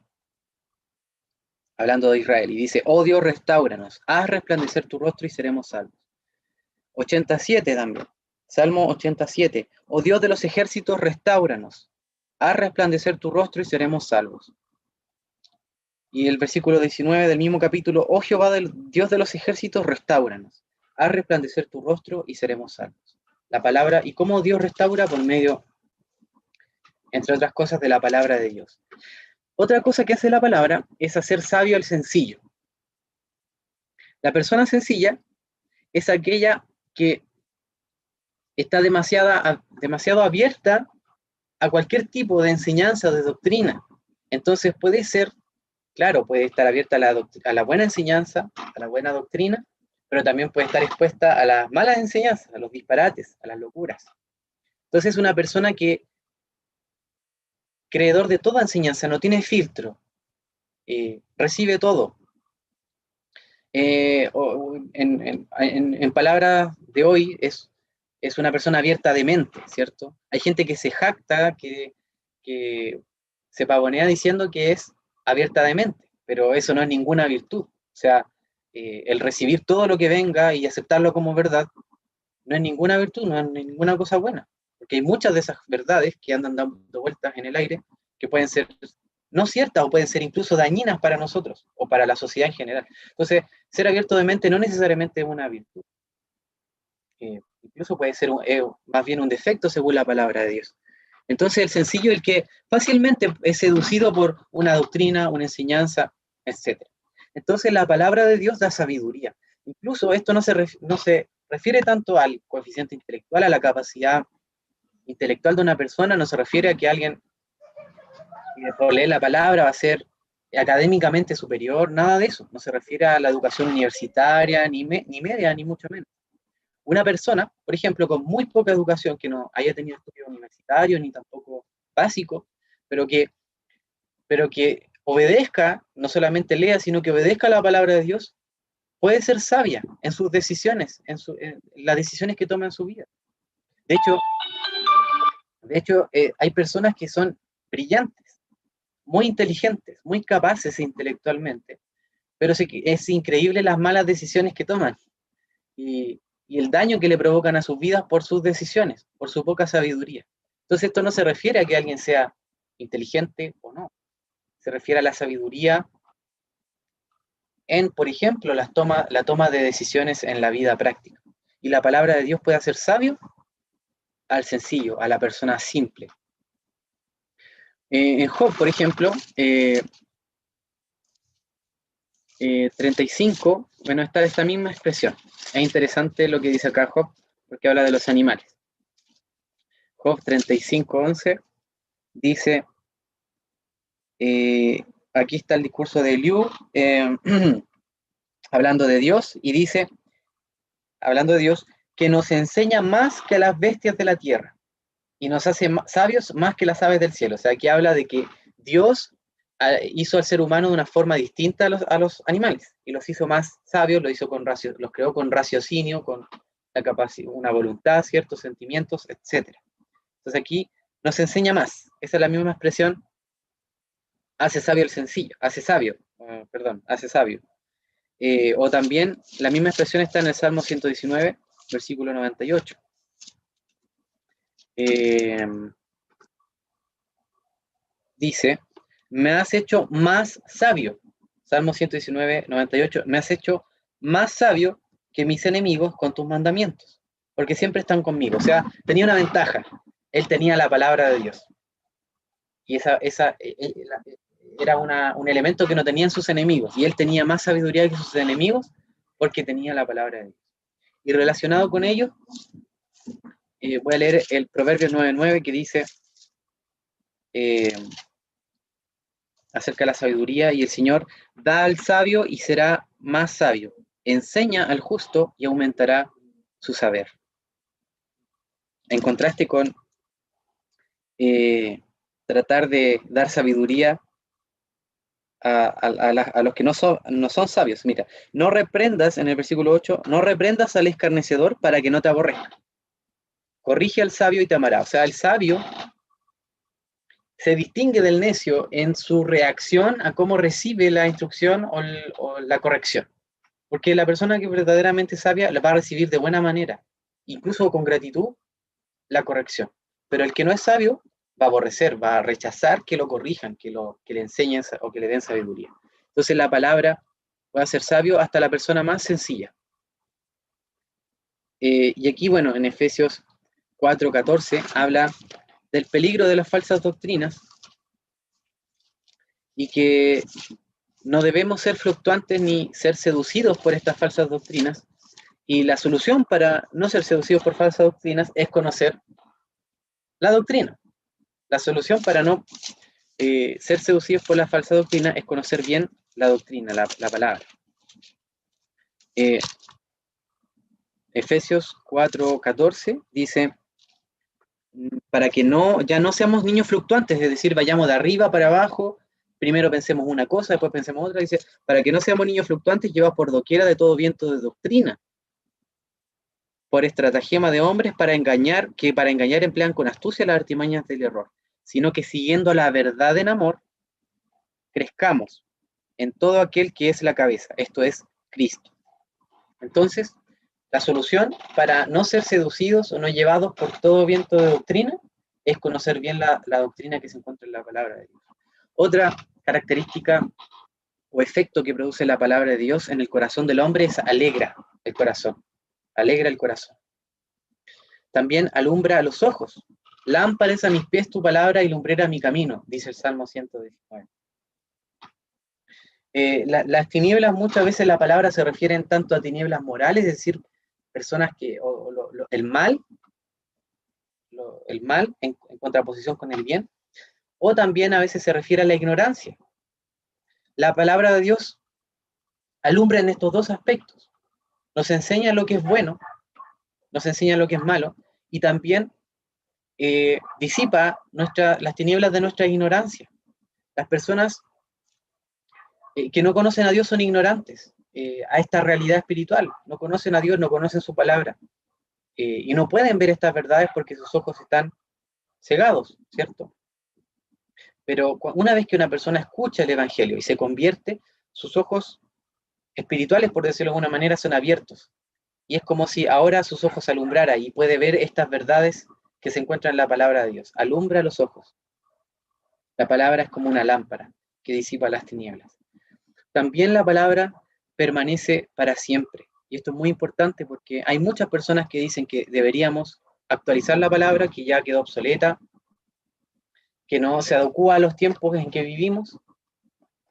hablando de Israel, y dice, oh Dios, restáuranos, haz resplandecer tu rostro y seremos salvos. 87 también, Salmo 87, oh Dios de los ejércitos, restáuranos, haz resplandecer tu rostro y seremos salvos. Y el versículo 19 del mismo capítulo, oh Jehová, Dios de los ejércitos, restáuranos, haz resplandecer tu rostro y seremos salvos. la palabra y cómo Dios restaura por medio, entre otras cosas, de la palabra de Dios. Otra cosa que hace la palabra es hacer sabio al sencillo. La persona sencilla es aquella que está demasiado abierta a cualquier tipo de enseñanza, de doctrina. Entonces puede ser, claro, puede estar abierta a la buena enseñanza, a la buena doctrina, pero también puede estar expuesta a las malas enseñanzas, a los disparates, a las locuras. Entonces es una persona que, creedor de toda enseñanza, no tiene filtro, recibe todo. En palabras de hoy, es una persona abierta de mente, ¿cierto? Hay gente que se jacta, que se pavonea diciendo que es abierta de mente, pero eso no es ninguna virtud. O sea, el recibir todo lo que venga y aceptarlo como verdad no es ninguna virtud, no es ninguna cosa buena, porque hay muchas de esas verdades que andan dando vueltas en el aire que pueden ser no ciertas o pueden ser incluso dañinas para nosotros o para la sociedad en general. Entonces, ser abierto de mente no necesariamente es una virtud. Incluso puede ser más bien un defecto según la palabra de Dios. Entonces, el sencillo es el que fácilmente es seducido por una doctrina, una enseñanza, etc. Entonces, la palabra de Dios da sabiduría. Incluso esto no se refiere tanto al coeficiente intelectual, a la capacidad intelectual de una persona, no se refiere a que alguien por leer la palabra va a ser académicamente superior, nada de eso. No se refiere a la educación universitaria, ni media, ni mucho menos. Una persona, por ejemplo, con muy poca educación, que no haya tenido estudios universitarios, ni tampoco básicos, pero que obedezca, no solamente lea, sino que obedezca la palabra de Dios, puede ser sabia en sus decisiones, en las decisiones que toma en su vida. De hecho, hay personas que son brillantes, muy inteligentes, muy capaces intelectualmente, pero es increíble las malas decisiones que toman y el daño que le provocan a sus vidas por sus decisiones, por su poca sabiduría. Entonces esto no se refiere a que alguien sea inteligente o no, se refiere a la sabiduría en, por ejemplo, la toma de decisiones en la vida práctica. Y la palabra de Dios puede hacer sabio al sencillo, a la persona simple. En Job, por ejemplo, 35, bueno, está esta misma expresión. Es interesante lo que dice acá Job, porque habla de los animales. Job 35:11 dice, aquí está el discurso de Eliú, hablando de Dios, y dice, hablando de Dios, que nos enseña más que las bestias de la tierra, y nos hace sabios más que las aves del cielo. O sea, aquí habla de que Dios hizo al ser humano de una forma distinta a los animales, y los hizo más sabios, los creó con raciocinio, con la capacidad, una voluntad, ciertos sentimientos, etc. Entonces aquí nos enseña más. Esa es la misma expresión, hace sabio el sencillo, hace sabio. O también la misma expresión está en el Salmo 119, versículo 98. Dice, me has hecho más sabio. Salmo 119, 98, me has hecho más sabio que mis enemigos con tus mandamientos, porque siempre están conmigo. O sea, tenía una ventaja. Él tenía la palabra de Dios. Y esa era un elemento que no tenían sus enemigos. Y él tenía más sabiduría que sus enemigos porque tenía la palabra de Dios. Y relacionado con ello, voy a leer el Proverbios 9:9 que dice acerca de la sabiduría, y el Señor da al sabio y será más sabio, enseña al justo y aumentará su saber. En contraste con tratar de dar sabiduría a los que no son sabios. Mira, no reprendas, en el versículo 8, no reprendas al escarnecedor para que no te aborrezca. Corrige al sabio y te amará. O sea, el sabio se distingue del necio en su reacción a cómo recibe la instrucción o la corrección. Porque la persona que es verdaderamente sabia la va a recibir de buena manera, incluso con gratitud, la corrección. Pero el que no es sabio va a aborrecer, va a rechazar que lo corrijan, que le enseñen o que le den sabiduría. Entonces la palabra puede hacer sabio hasta la persona más sencilla. Y aquí, bueno, en Efesios 4:14 habla del peligro de las falsas doctrinas y que no debemos ser fluctuantes ni ser seducidos por estas falsas doctrinas. Y la solución para no ser seducidos por falsas doctrinas es conocer la doctrina. La solución para no ser seducidos por la falsa doctrina es conocer bien la doctrina, la palabra. Efesios 4:14 dice, para que ya no seamos niños fluctuantes, es decir, vayamos de arriba para abajo, primero pensemos una cosa, después pensemos otra, dice, para que no seamos niños fluctuantes, llevados por doquiera de todo viento de doctrina, por estratagema de hombres que para engañar emplean con astucia las artimañas del error, sino que siguiendo la verdad en amor, crezcamos en todo aquel que es la cabeza, esto es Cristo. Entonces, la solución para no ser seducidos o no llevados por todo viento de doctrina es conocer bien la doctrina que se encuentra en la palabra de Dios. Otra característica o efecto que produce la palabra de Dios en el corazón del hombre es alegra el corazón. Alegra el corazón. También alumbra a los ojos. Lámpara es a mis pies tu palabra y lumbrera a mi camino, dice el Salmo 119. Las tinieblas, muchas veces la palabra se refiere tanto a tinieblas morales, es decir, personas que, el mal en contraposición con el bien, o también a veces se refiere a la ignorancia. La palabra de Dios alumbra en estos dos aspectos. Nos enseña lo que es bueno, nos enseña lo que es malo, y también disipa las tinieblas de nuestra ignorancia. Las personas que no conocen a Dios son ignorantes a esta realidad espiritual, no conocen a Dios, no conocen su palabra, y no pueden ver estas verdades porque sus ojos están cegados, ¿cierto? Pero una vez que una persona escucha el Evangelio y se convierte, sus ojos espirituales, por decirlo de alguna manera, son abiertos. Y es como si ahora sus ojos alumbrara y puede ver estas verdades que se encuentran en la palabra de Dios. Alumbra los ojos. La palabra es como una lámpara que disipa las tinieblas. También la palabra permanece para siempre. Y esto es muy importante porque hay muchas personas que dicen que deberíamos actualizar la palabra, que ya quedó obsoleta, que no se adecua a los tiempos en que vivimos,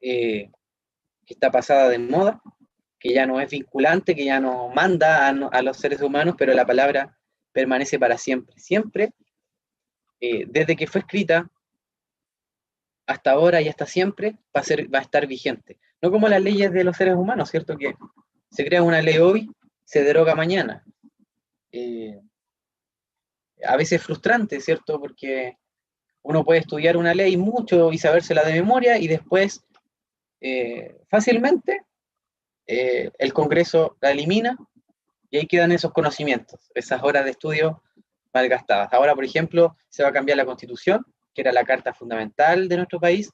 que está pasada de moda, que ya no es vinculante, que ya no manda a los seres humanos, pero la palabra permanece para siempre. Siempre, desde que fue escrita hasta ahora y hasta siempre, va a estar vigente. No como las leyes de los seres humanos, ¿cierto? Que se crea una ley hoy, se deroga mañana. A veces es frustrante, ¿cierto? Porque uno puede estudiar una ley mucho y sabérsela de memoria y después fácilmente el Congreso la elimina y ahí quedan esos conocimientos, esas horas de estudio malgastadas. Ahora, por ejemplo, se va a cambiar la Constitución, que era la carta fundamental de nuestro país,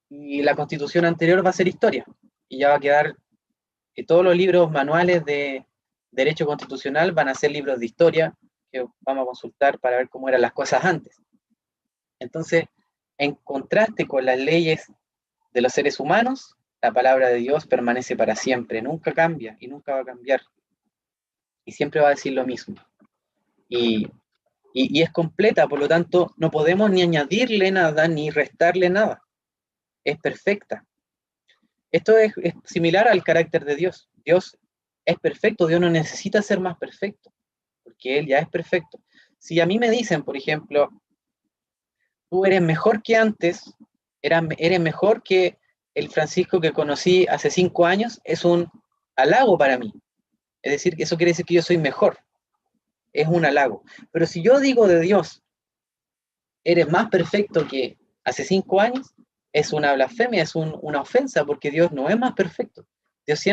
y la Constitución anterior va a ser historia, y ya va a quedar todos los libros manuales de derecho constitucional van a ser libros de historia, que vamos a consultar para ver cómo eran las cosas antes. Entonces, en contraste con las leyes de los seres humanos, la palabra de Dios permanece para siempre, nunca cambia y nunca va a cambiar. Y siempre va a decir lo mismo. Y es completa, por lo tanto, no podemos ni añadirle nada, ni restarle nada. Es perfecta. Esto es similar al carácter de Dios. Dios es perfecto, Dios no necesita ser más perfecto, porque Él ya es perfecto. Si a mí me dicen, por ejemplo, tú eres mejor que antes, eres mejor que el Francisco que conocí hace 5 años, es un halago para mí. Es decir, eso quiere decir que yo soy mejor. Es un halago. Pero si yo digo de Dios, eres más perfecto que hace 5 años, es una blasfemia, es una ofensa, porque Dios no es más perfecto. Dios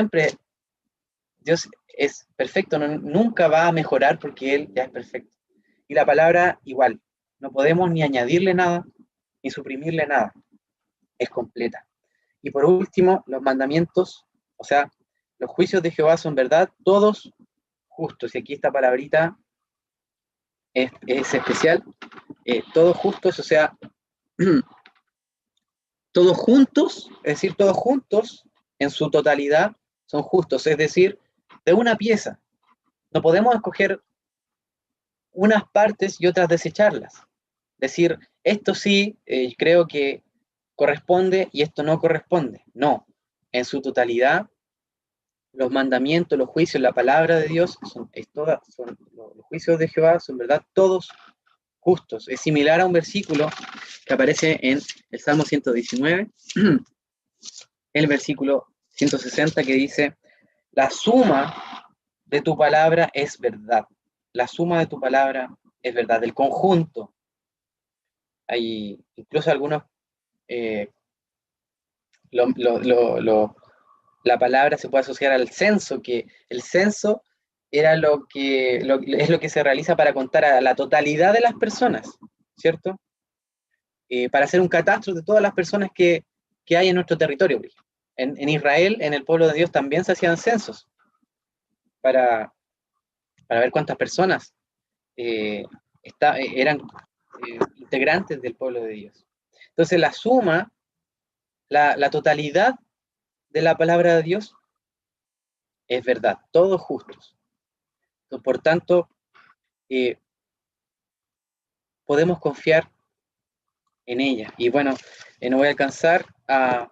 es perfecto, nunca va a mejorar porque Él ya es perfecto. Y la palabra igual, no podemos ni añadirle nada, ni suprimirle nada. Es completa. Y por último, los mandamientos, o sea, los juicios de Jehová son verdad, todos justos. Y aquí esta palabrita es especial. Todos justos, o sea, todos juntos, es decir, todos juntos en su totalidad son justos, es decir, de una pieza. No podemos escoger unas partes y otras desecharlas. Decir, esto sí, creo que corresponde y esto no corresponde. No, en su totalidad, los mandamientos, los juicios, la palabra de Dios, los juicios de Jehová son, ¿verdad?, todos justos. Es similar a un versículo que aparece en el Salmo 119, el versículo 160, que dice, la suma de tu palabra es verdad. La suma de tu palabra es verdad. El conjunto. Hay incluso algunos, la palabra se puede asociar al censo, que el censo era es lo que se realiza para contar a la totalidad de las personas, ¿cierto? Para hacer un catastro de todas las personas que hay en nuestro territorio. En Israel, en el pueblo de Dios, también se hacían censos para ver cuántas personas eran integrantes del pueblo de Dios. Entonces, la suma, la totalidad de la palabra de Dios es verdad, todos justos. Entonces, por tanto, podemos confiar en ella. Y bueno, no voy a alcanzar a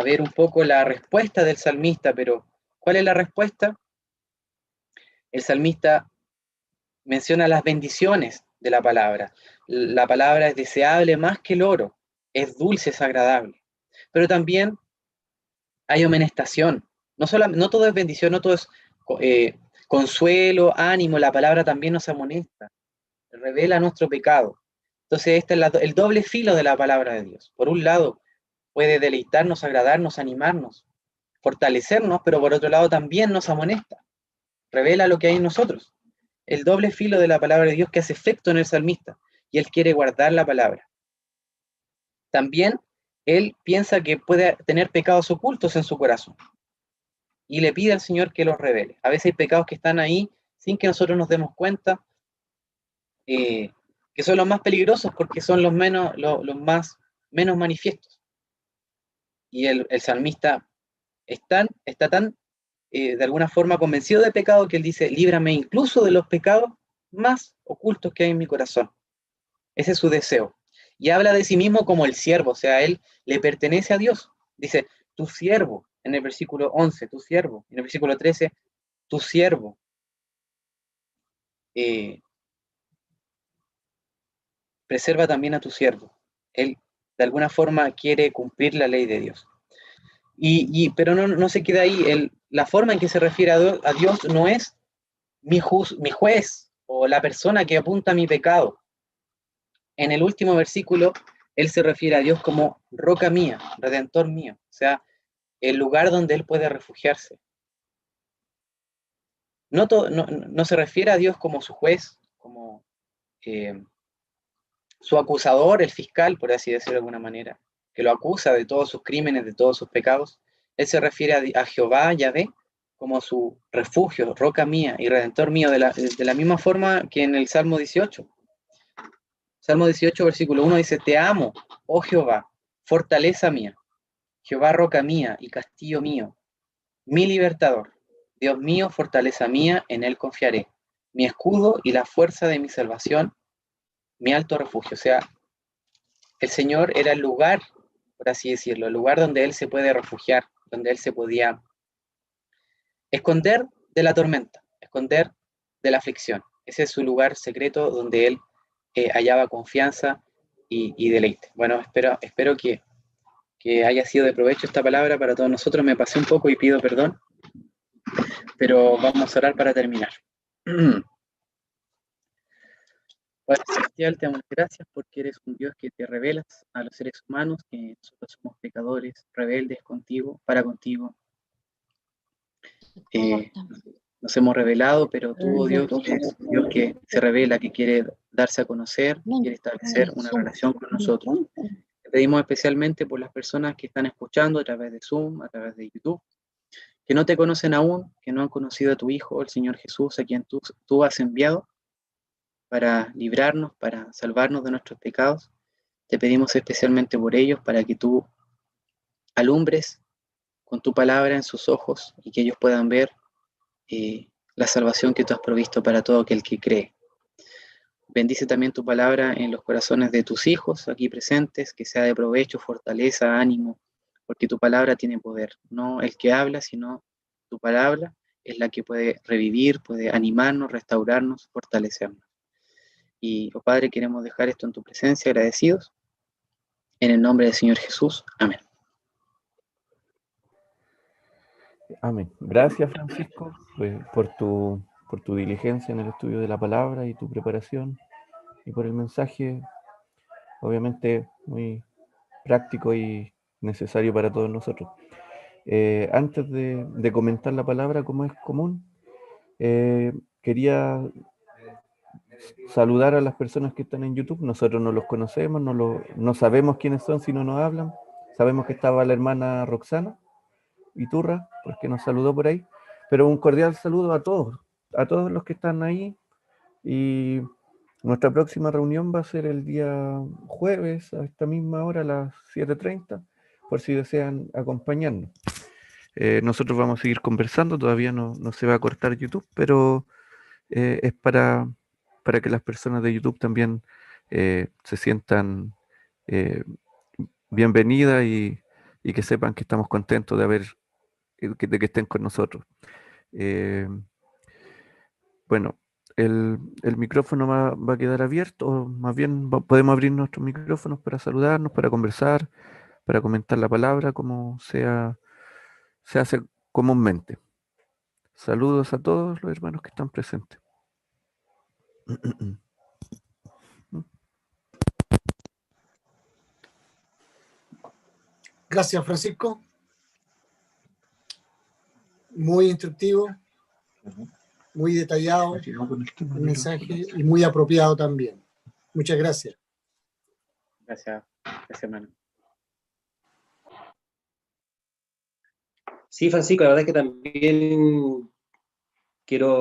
ver un poco la respuesta del salmista, pero ¿cuál es la respuesta? El salmista menciona las bendiciones de la palabra. La palabra es deseable más que el oro, es dulce, es agradable. Pero también hay amonestación. No todo es bendición, no todo es consuelo, ánimo. La palabra también nos amonesta, revela nuestro pecado. Entonces, este es el doble filo de la palabra de Dios. Por un lado, puede deleitarnos, agradarnos, animarnos, fortalecernos, pero por otro lado también nos amonesta, revela lo que hay en nosotros. El doble filo de la palabra de Dios que hace efecto en el salmista, y él quiere guardar la palabra. También él piensa que puede tener pecados ocultos en su corazón, y le pide al Señor que los revele. A veces hay pecados que están ahí sin que nosotros nos demos cuenta, que son los más peligrosos porque son los menos manifiestos. Y el salmista está tan de alguna forma convencido de pecado que él dice, líbrame incluso de los pecados más ocultos que hay en mi corazón. Ese es su deseo. Y habla de sí mismo como el siervo, o sea, él le pertenece a Dios. Dice, tu siervo, en el versículo 11, tu siervo. En el versículo 13, tu siervo. Preserva también a tu siervo. Él, de alguna forma, quiere cumplir la ley de Dios. Pero no se queda ahí. La forma en que se refiere a Dios no es mi juez o la persona que apunta a mi pecado. En el último versículo, él se refiere a Dios como roca mía, redentor mío, o sea, el lugar donde él puede refugiarse. No se refiere a Dios como su juez, como su acusador, el fiscal, por así decirlo de alguna manera, que lo acusa de todos sus crímenes, de todos sus pecados. Él se refiere a Jehová, Yahvé, como su refugio, roca mía y redentor mío, de la misma forma que en el Salmo 18. Salmo 18, versículo 1 dice, te amo, oh Jehová, fortaleza mía, Jehová roca mía y castillo mío, mi libertador, Dios mío, fortaleza mía, en él confiaré, mi escudo y la fuerza de mi salvación, mi alto refugio. O sea, el Señor era el lugar, por así decirlo, el lugar donde él se puede refugiar, donde él se podía esconder de la tormenta, esconder de la aflicción. Ese es su lugar secreto donde él hallaba confianza y deleite. Bueno, espero que haya sido de provecho esta palabra para todos nosotros. Me pasé un poco y pido perdón, pero vamos a orar para terminar. Padre Celestial, te damos gracias porque eres un Dios que te revelas a los seres humanos, que nosotros somos pecadores, rebeldes contigo, para contigo. Nos hemos revelado, pero tú, oh Dios, eres un Dios que se revela, que quiere darse a conocer, que quiere establecer una relación con nosotros. Te pedimos especialmente por las personas que están escuchando a través de Zoom, a través de YouTube, que no te conocen aún, que no han conocido a tu Hijo, el Señor Jesús, a quien tú has enviado para librarnos, para salvarnos de nuestros pecados. Te pedimos especialmente por ellos, para que tú alumbres con tu palabra en sus ojos y que ellos puedan ver la salvación que tú has provisto para todo aquel que cree. Bendice también tu palabra en los corazones de tus hijos aquí presentes, que sea de provecho, fortaleza, ánimo, porque tu palabra tiene poder, no el que habla, sino tu palabra es la que puede revivir, puede animarnos, restaurarnos, fortalecernos. Y, oh Padre, queremos dejar esto en tu presencia, agradecidos, en el nombre del Señor Jesús. Amén. Amén. Gracias, Francisco, pues, por tu diligencia en el estudio de la palabra y tu preparación, y por el mensaje, obviamente, muy práctico y necesario para todos nosotros. Antes de comentar la palabra, como es común, quería saludar a las personas que están en YouTube. Nosotros no los conocemos, no sabemos quiénes son si no nos hablan. Sabemos que estaba la hermana Roxana Iturra, porque nos saludó por ahí. Pero un cordial saludo a todos los que están ahí. Y nuestra próxima reunión va a ser el día jueves, a esta misma hora, a las 7:30, por si desean acompañarnos. Nosotros vamos a seguir conversando, todavía no se va a cortar YouTube, pero es para que las personas de YouTube también se sientan bienvenidas y que sepan que estamos contentos de que estén con nosotros. Bueno, el micrófono va a quedar abierto, o más bien podemos abrir nuestros micrófonos para saludarnos, para conversar, para comentar la palabra, como se hace comúnmente. Saludos a todos los hermanos que están presentes. Gracias, Francisco. Muy instructivo, muy detallado el mensaje y muy apropiado también. Muchas gracias. Gracias, hermano. Sí, Francisco, la verdad es que también quiero